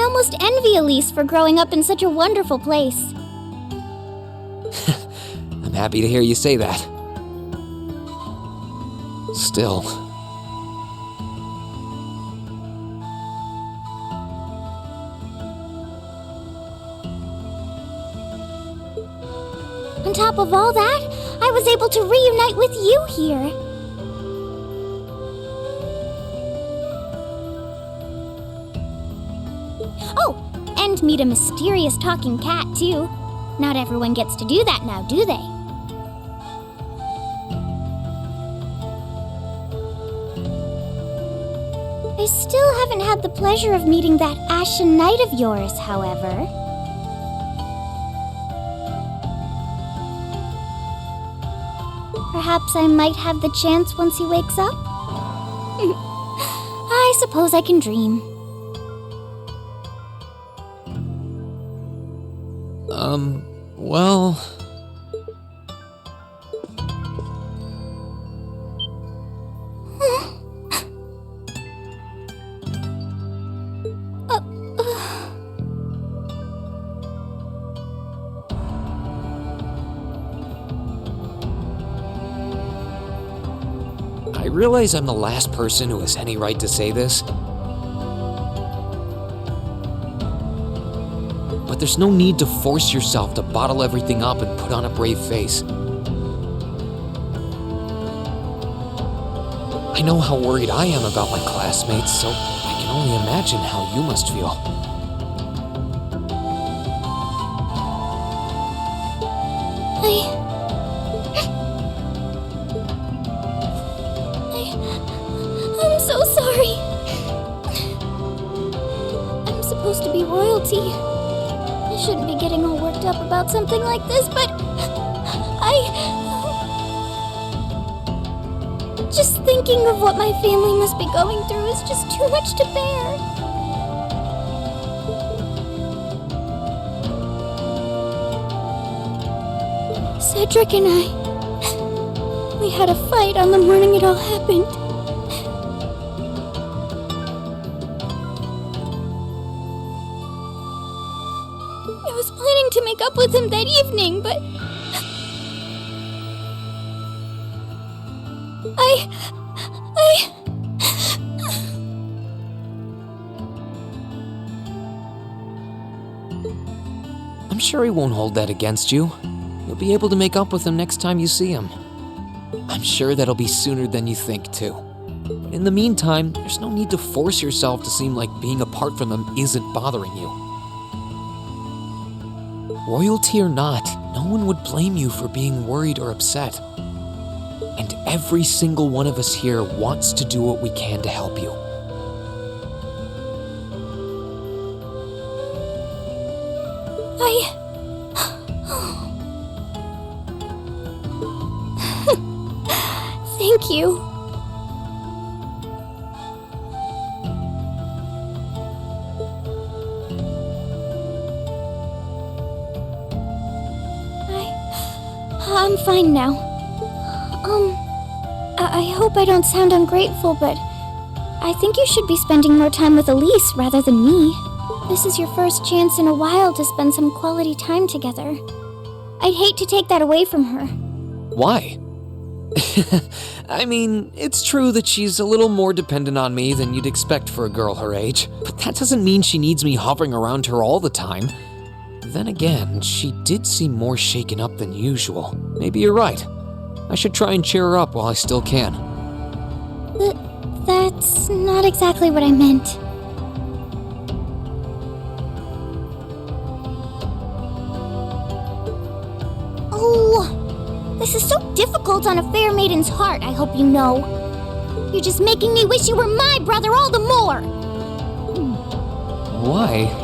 almost envy Elise for growing up in such a wonderful place. I'm happy to hear you say that. Still. On top of all that, I was able to reunite with you here. Oh, and meet a mysterious talking cat, too. Not everyone gets to do that now, do they? I still haven't had the pleasure of meeting that Ashen Knight of yours, however. Perhaps I might have the chance once he wakes up? I suppose I can dream. Well... I realize I'm the last person who has any right to say this, but there's no need to force yourself to bottle everything up and put on a brave face. I know how worried I am about my classmates, so I can only imagine how you must feel. I'm so sorry. I'm supposed to be royalty. I shouldn't be getting all worked up about something like this, but just thinking of what my family must be going through is just too much to bear. Cedric and we had a fight on the morning it all happened. I was planning to make up with him that evening, but I'm sure he won't hold that against you. You'll be able to make up with him next time you see him. I'm sure that'll be sooner than you think, too. But in the meantime, there's no need to force yourself to seem like being apart from them isn't bothering you. Royalty or not, no one would blame you for being worried or upset. And every single one of us here wants to do what we can to help you. Thank you. I'm fine now. I hope I don't sound ungrateful, but I think you should be spending more time with Elise rather than me. This is your first chance in a while to spend some quality time together. I'd hate to take that away from her. Why? I mean, it's true that she's a little more dependent on me than you'd expect for a girl her age, but that doesn't mean she needs me hovering around her all the time. Then again, she did seem more shaken up than usual. Maybe you're right. I should try and cheer her up while I still can. That's not exactly what I meant. Oh, this is so difficult on a fair maiden's heart, I hope you know. You're just making me wish you were my brother all the more! Why?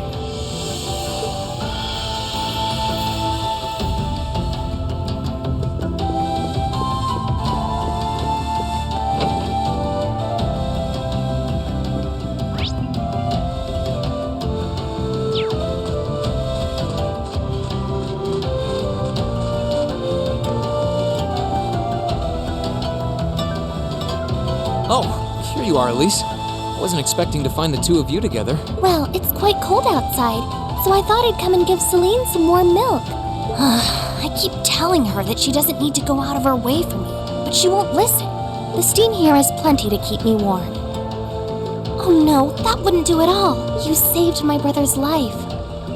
Oh, here you are, Elise. Wasn't expecting to find the two of you together. Well, it's quite cold outside, so I thought I'd come and give Celine some warm milk. I keep telling her that she doesn't need to go out of her way for me, but she won't listen. The steam here has plenty to keep me warm. Oh no, that wouldn't do at all. You saved my brother's life.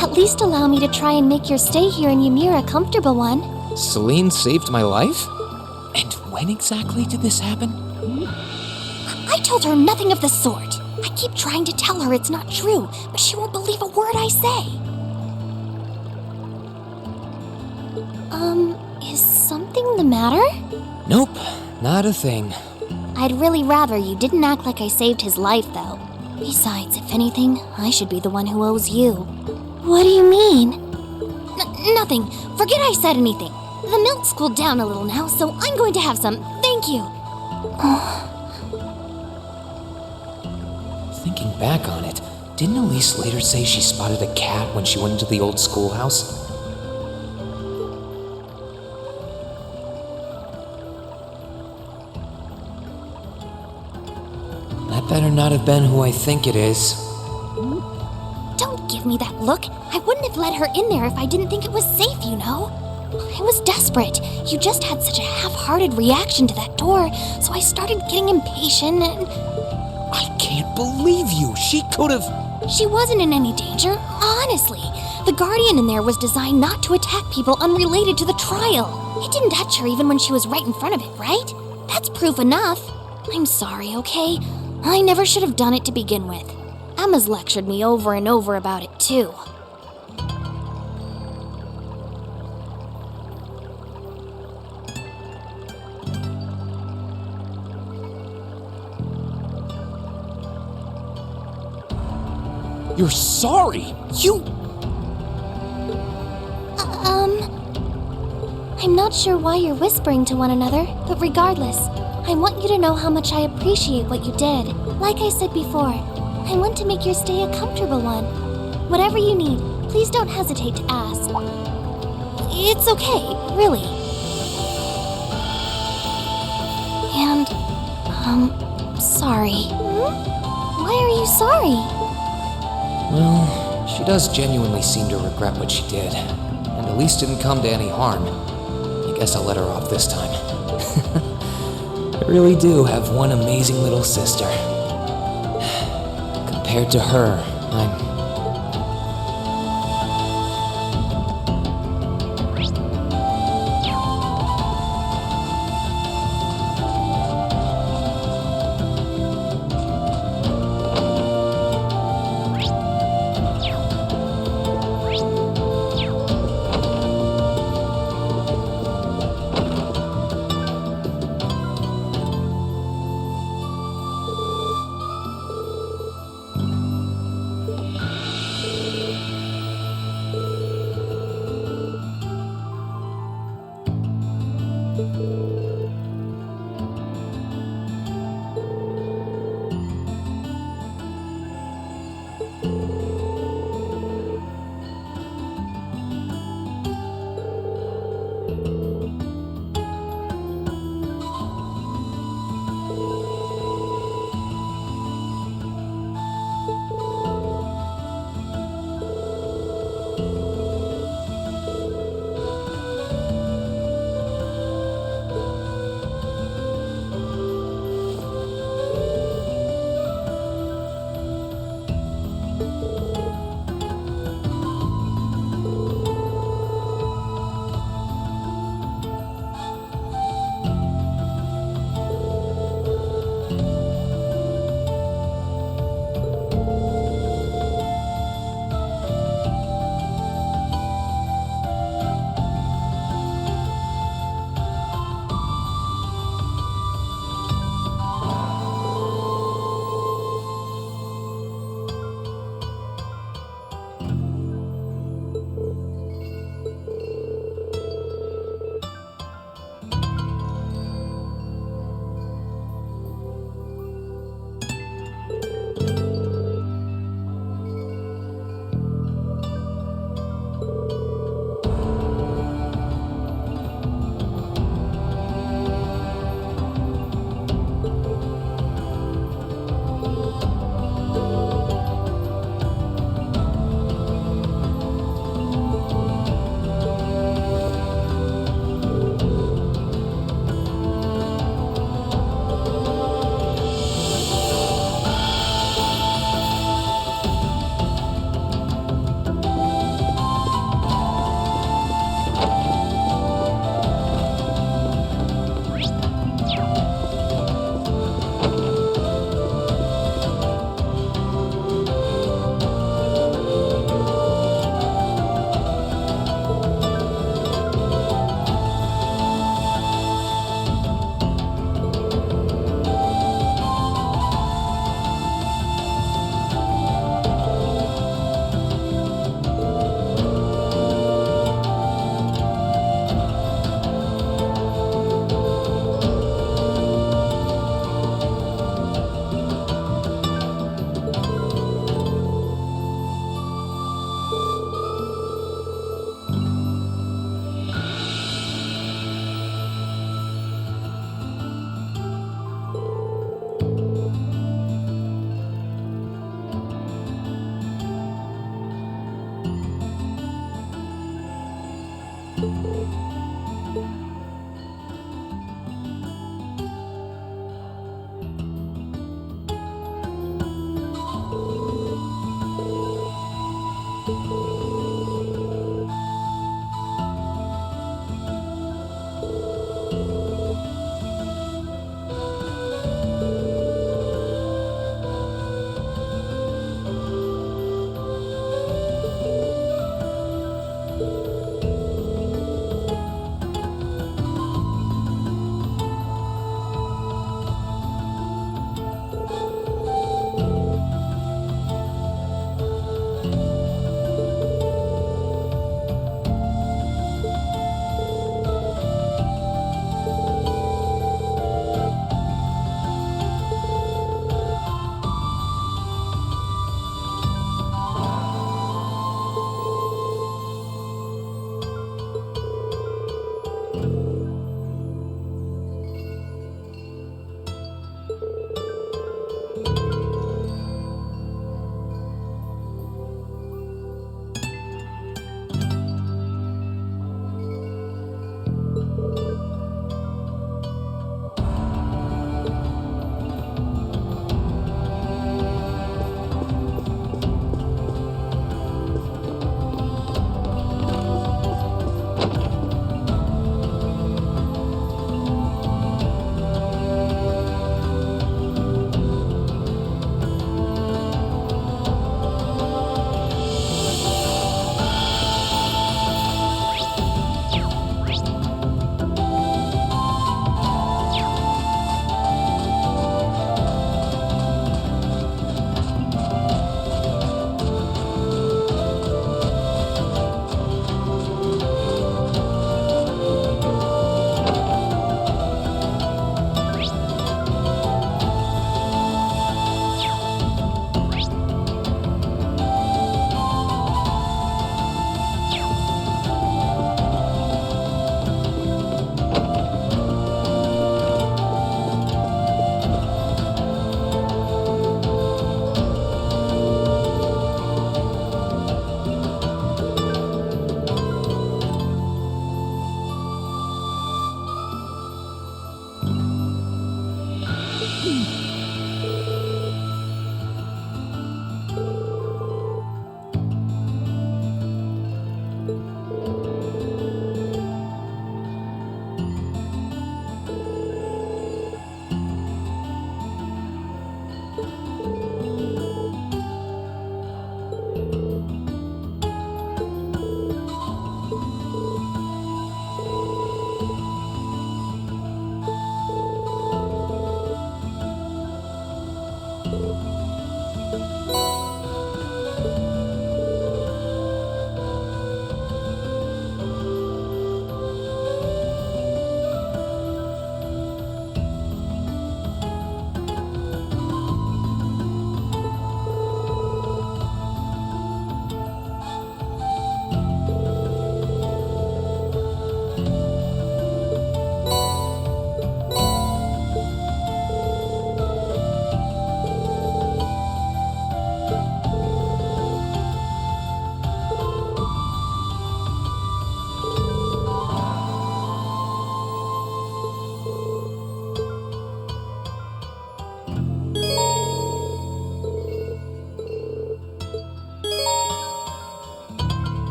At least allow me to try and make your stay here in Ymir a comfortable one. Celine saved my life? And when exactly did this happen? I told her nothing of the sort. I keep trying to tell her it's not true, but she won't believe a word I say. Is something the matter? Nope, not a thing. I'd really rather you didn't act like I saved his life, though. Besides, if anything, I should be the one who owes you. What do you mean? Nothing. Forget I said anything. The milk's cooled down a little now, so I'm going to have some. Thank you. Thinking back on it, didn't Elise later say she spotted a cat when she went into the old schoolhouse? That better not have been who I think it is. Don't give me that look. I wouldn't have let her in there if I didn't think it was safe, you know. I was desperate. You just had such a half-hearted reaction to that door, so I started getting impatient and... I can't believe you! She could've... She wasn't in any danger, honestly. The Guardian in there was designed not to attack people unrelated to the trial. It didn't touch her even when she was right in front of it, right? That's proof enough. I'm sorry, okay? I never should have done it to begin with. Emma's lectured me over and over about it, too. You're sorry? You... I'm not sure why you're whispering to one another, but regardless, I want you to know how much I appreciate what you did. Like I said before, I want to make your stay a comfortable one. Whatever you need, please don't hesitate to ask. It's okay, really. And, sorry. Why are you sorry? Well, she does genuinely seem to regret what she did, and Elise didn't come to any harm. I guess I'll let her off this time. I really do have one amazing little sister. Compared to her, I'm...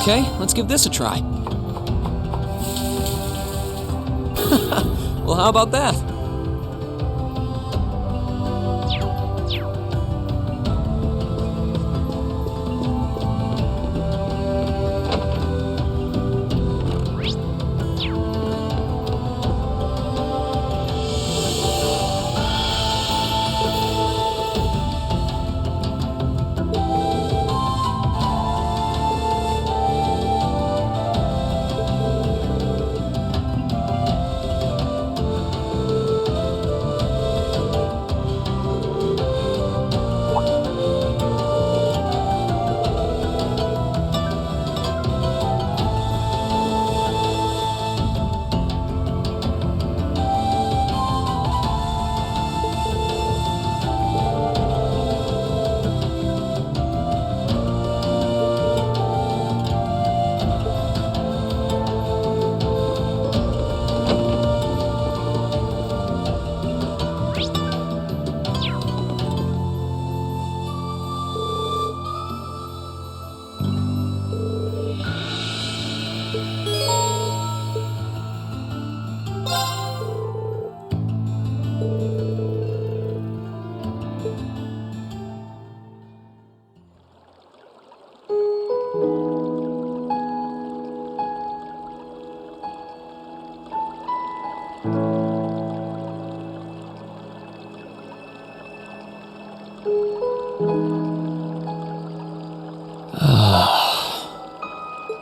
Okay, let's give this a try. Well, how about that?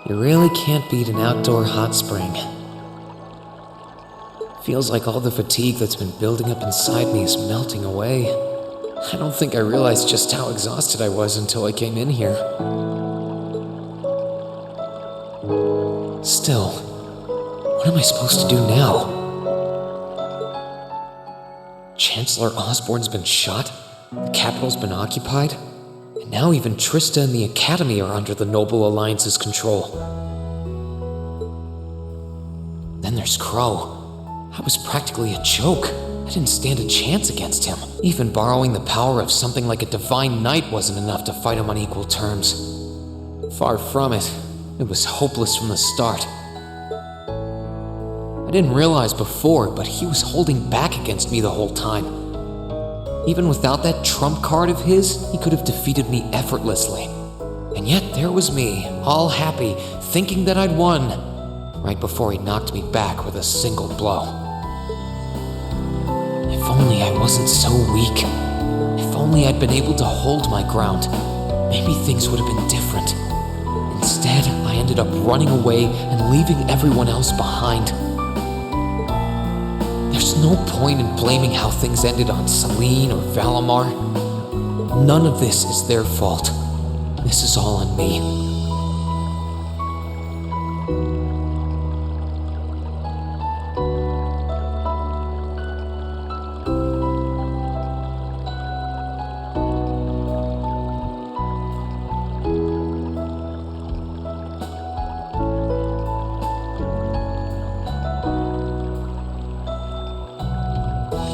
You really can't beat an outdoor hot spring. Feels like all the fatigue that's been building up inside me is melting away. I don't think I realized just how exhausted I was until I came in here. Still, what am I supposed to do now? Chancellor Osborne's been shot, the capital's been occupied, and now even Trista and the Academy are under the Noble Alliance's control. Then there's Crow. I was practically a joke. I didn't stand a chance against him. Even borrowing the power of something like a Divine Knight wasn't enough to fight him on equal terms. Far from it. It was hopeless from the start. I didn't realize before, but he was holding back against me the whole time. Even without that trump card of his, he could have defeated me effortlessly. And yet there was me, all happy, thinking that I'd won, right before he knocked me back with a single blow. If only I wasn't so weak. If only I'd been able to hold my ground, maybe things would have been different. Instead, I ended up running away and leaving everyone else behind. There's no point in blaming how things ended on Celine or Valimar. None of this is their fault. This is all on me.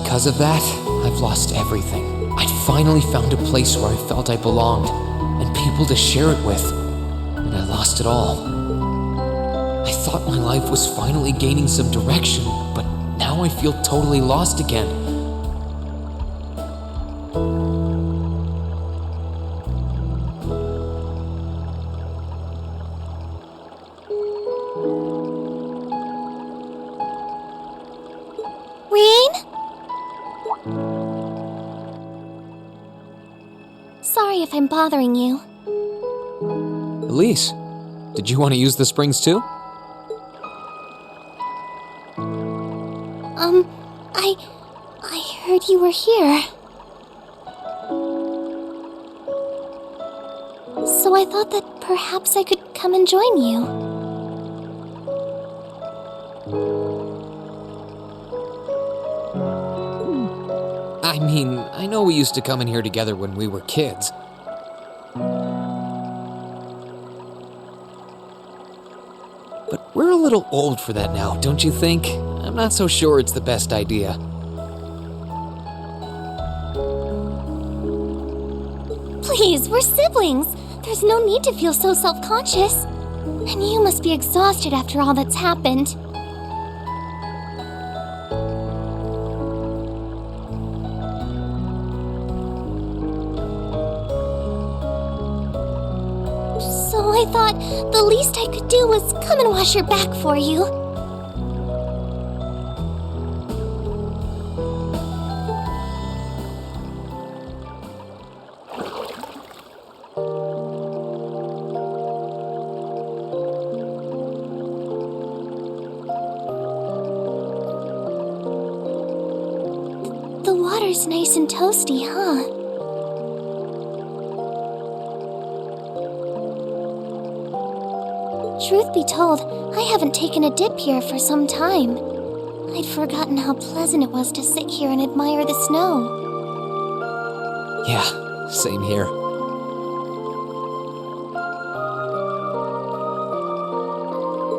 Because of that, I've lost everything. I'd finally found a place where I felt I belonged, and people to share it with, and I lost it all. I thought my life was finally gaining some direction, but now I feel totally lost again. if I'm bothering you. Elise, did you want to use the springs too? I heard you were here. So I thought that perhaps I could come and join you. I mean, I know we used to come in here together when we were kids. But we're a little old for that now, don't you think? I'm not so sure it's the best idea. Please, we're siblings. There's no need to feel so self-conscious. And you must be exhausted after all that's happened. So I thought the least I could do was come and wash your back for you. The water's nice and toasty, huh? Truth be told, I haven't taken a dip here for some time. I'd forgotten how pleasant it was to sit here and admire the snow. Yeah, same here.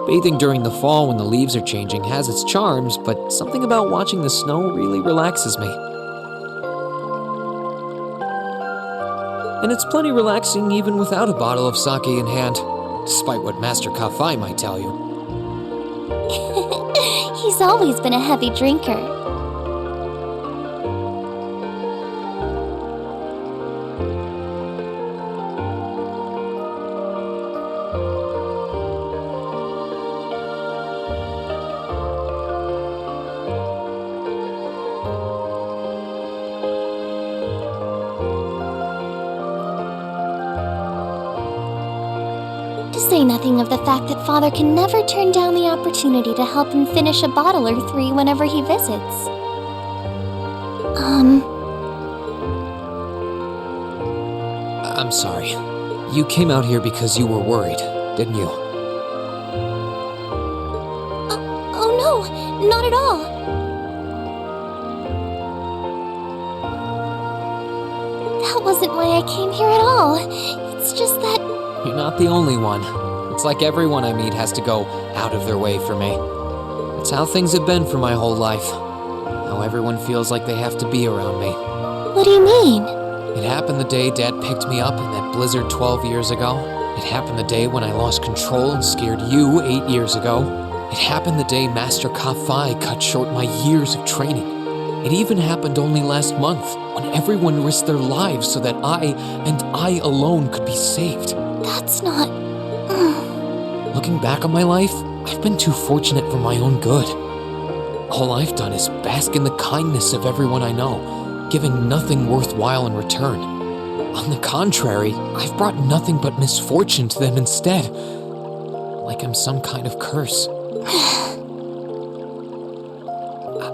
Bathing during the fall when the leaves are changing has its charms, but something about watching the snow really relaxes me. And it's plenty relaxing even without a bottle of sake in hand, despite what Master Kafai might tell you. He's always been a heavy drinker. To say nothing of the fact that Father can never turn down the opportunity to help him finish a bottle or three whenever he visits. I'm sorry. You came out here because you were worried, didn't you? Oh no, not at all. That wasn't why I came here at all. It's just that... You're not the only one. It's like everyone I meet has to go out of their way for me. It's how things have been for my whole life. How everyone feels like they have to be around me. What do you mean? It happened the day Dad picked me up in that blizzard 12 years ago. It happened the day when I lost control and scared you 8 years ago. It happened the day Master Kafai cut short my years of training. It even happened only last month, when everyone risked their lives so that I alone could be saved. That's not... Looking back on my life, I've been too fortunate for my own good. All I've done is bask in the kindness of everyone I know, giving nothing worthwhile in return. On the contrary, I've brought nothing but misfortune to them instead. Like I'm some kind of curse.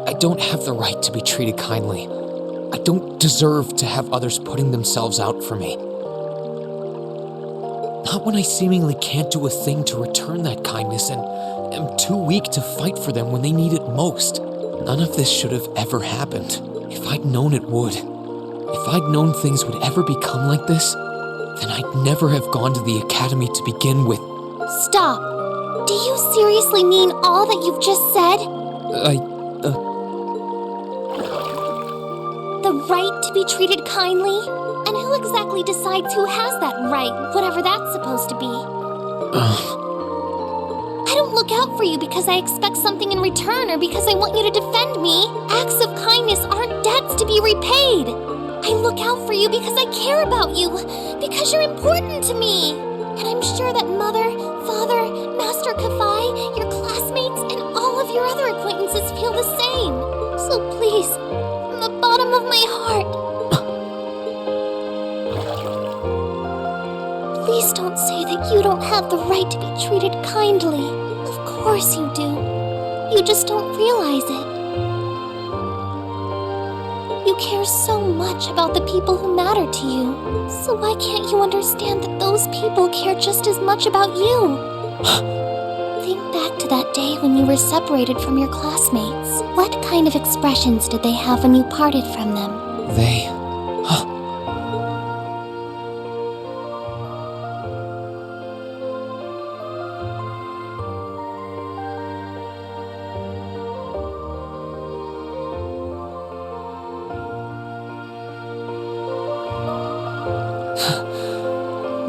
I don't have the right to be treated kindly. I don't deserve to have others putting themselves out for me. Not when I seemingly can't do a thing to return that kindness and am too weak to fight for them when they need it most. None of this should have ever happened. If I'd known it would. If I'd known things would ever become like this, then I'd never have gone to the academy to begin with. Stop! Do you seriously mean all that you've just said? The right to be treated kindly? And who exactly decides who has that right, whatever that's supposed to be? I don't look out for you because I expect something in return or because I want you to defend me. Acts of kindness aren't debts to be repaid. I look out for you because I care about you, because you're important to me. And I'm sure that Mother, Father, Master Kafai, your classmates, and all of your other acquaintances feel the same. So please, from the bottom of my heart, Please don't say that you don't have the right to be treated kindly. Of course you do. You just don't realize it. You care so much about the people who matter to you. So why can't you understand that those people care just as much about you? Think back to that day when you were separated from your classmates. What kind of expressions did they have when you parted from them? They...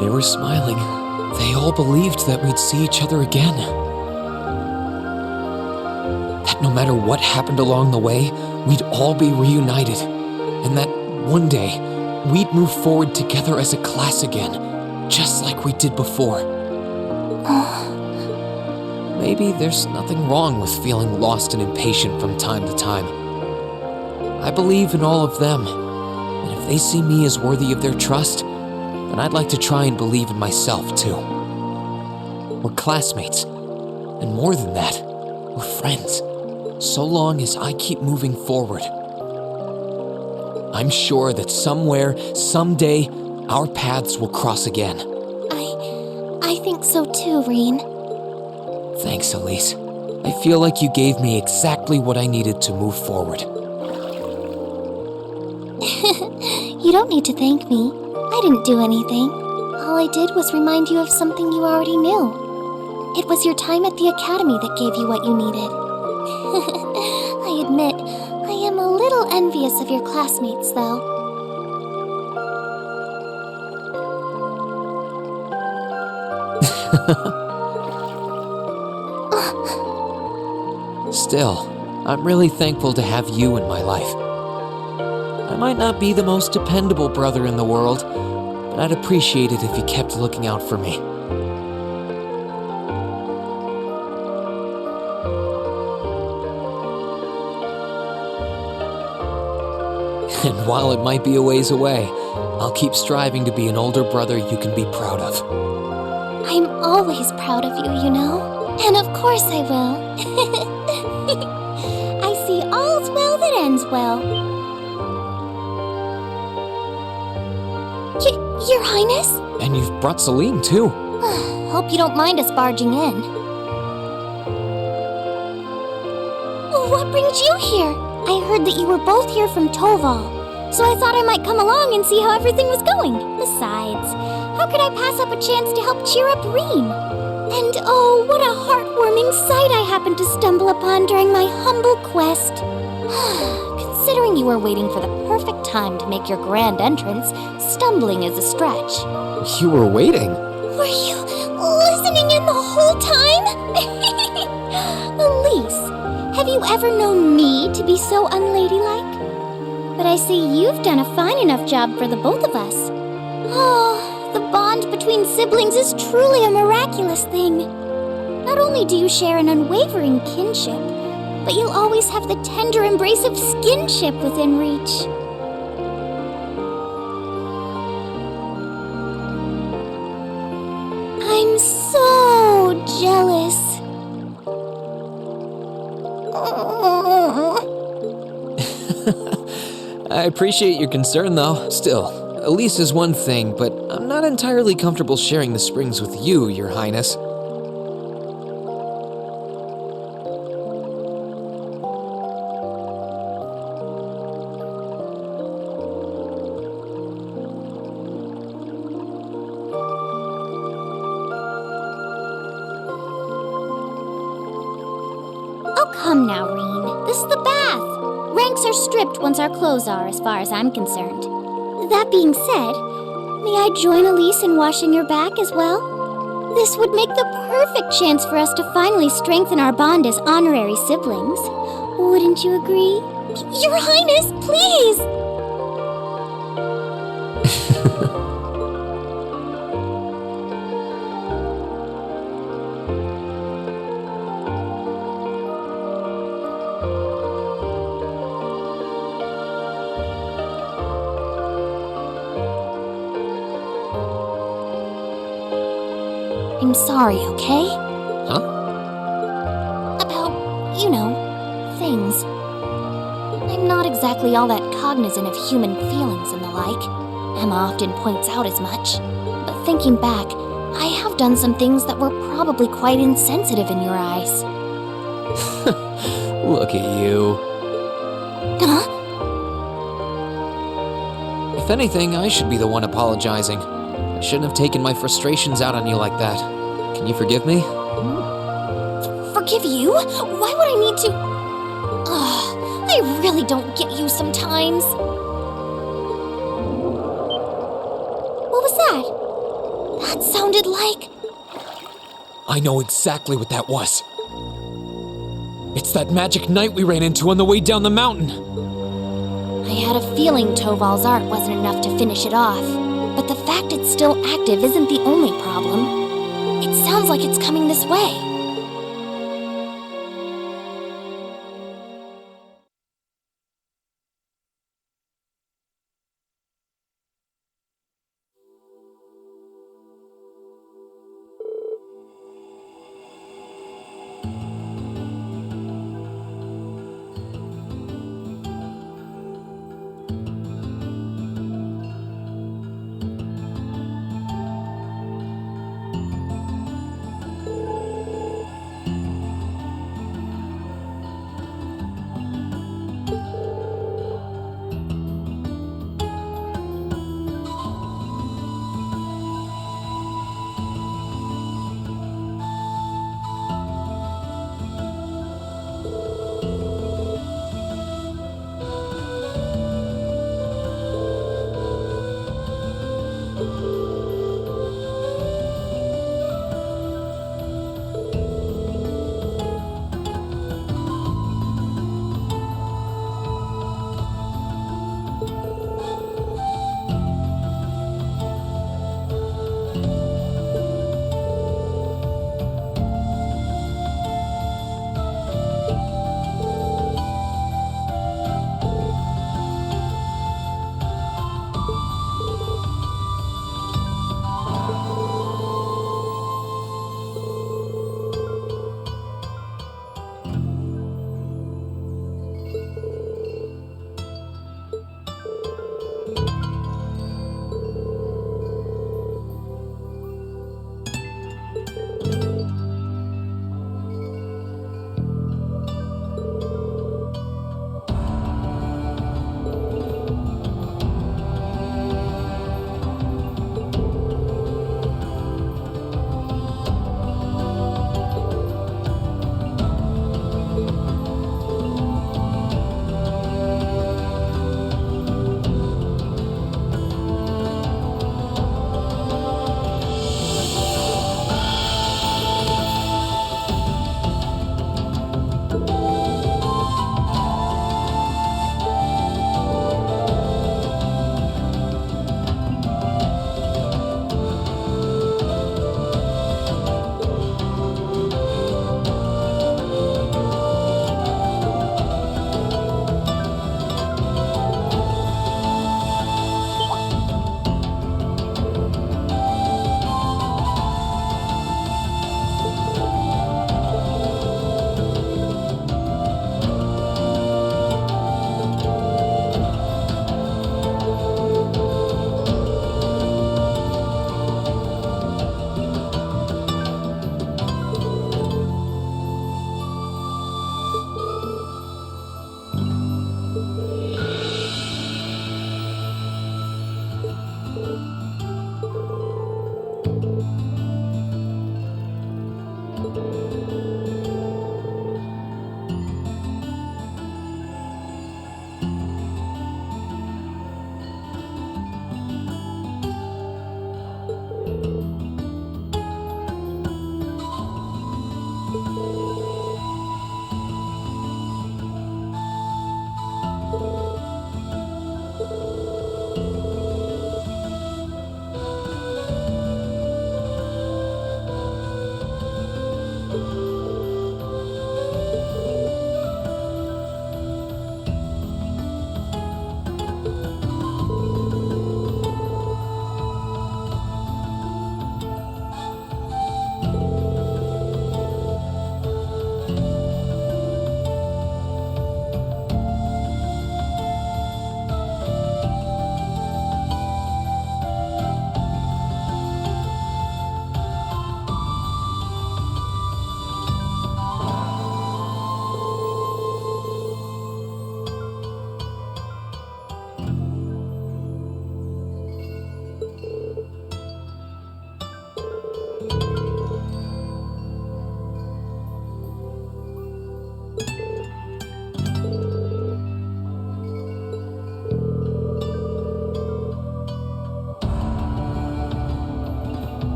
They were smiling. They all believed that we'd see each other again. That no matter what happened along the way, we'd all be reunited. And that one day, we'd move forward together as a class again, just like we did before. Maybe there's nothing wrong with feeling lost and impatient from time to time. I believe in all of them, and if they see me as worthy of their trust, then I'd like to try and believe in myself, too. We're classmates, and more than that, we're friends, so long as I keep moving forward. I'm sure that somewhere, someday, our paths will cross again. I think so too, Reen. Thanks, Elise. I feel like you gave me exactly what I needed to move forward. You don't need to thank me. I didn't do anything. All I did was remind you of something you already knew. It was your time at the academy that gave you what you needed. I admit, I am a little envious of your classmates, though. Still, I'm really thankful to have you in my life. I might not be the most dependable brother in the world, but I'd appreciate it if you kept looking out for me. And while it might be a ways away, I'll keep striving to be an older brother you can be proud of. I'm always proud of you, you know? And of course I will. I see all's well that ends well. Your Highness? And you've brought Celine, too. Hope you don't mind us barging in. What brings you here? I heard that you were both here from Toval, so I thought I might come along and see how everything was going. Besides, how could I pass up a chance to help cheer up Reen? And oh, what a heartwarming sight I happened to stumble upon during my humble quest. Considering you were waiting for the perfect time to make your grand entrance, stumbling is a stretch. You were waiting? Were you listening in the whole time? Elise, have you ever known me to be so unladylike? But I see you've done a fine enough job for the both of us. Oh, the bond between siblings is truly a miraculous thing. Not only do you share an unwavering kinship, but you'll always have the tender embrace of skinship within reach. I'm so jealous. I appreciate your concern, though. Still, Elise is one thing, but I'm not entirely comfortable sharing the springs with you, Your Highness. Oh, come now, Reen. This is the bath. Ranks are stripped once our clothes are, as far as I'm concerned. That being said, may I join Elise in washing your back as well? This would make the perfect chance for us to finally strengthen our bond as honorary siblings. Wouldn't you agree? Your Highness, please! I'm sorry, okay? Huh? About, things. I'm not exactly all that cognizant of human feelings and the like. Emma often points out as much. But thinking back, I have done some things that were probably quite insensitive in your eyes. Look at you. Huh? If anything, I should be the one apologizing. I shouldn't have taken my frustrations out on you like that. Can you forgive me? Forgive you? Why would I need to? Ugh, I really don't get you sometimes. What was that? That sounded like... I know exactly what that was. It's that magic knight we ran into on the way down the mountain. I had a feeling Toval's art wasn't enough to finish it off. But the fact it's still active isn't the only problem. It sounds like it's coming this way.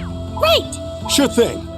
Right! Sure thing.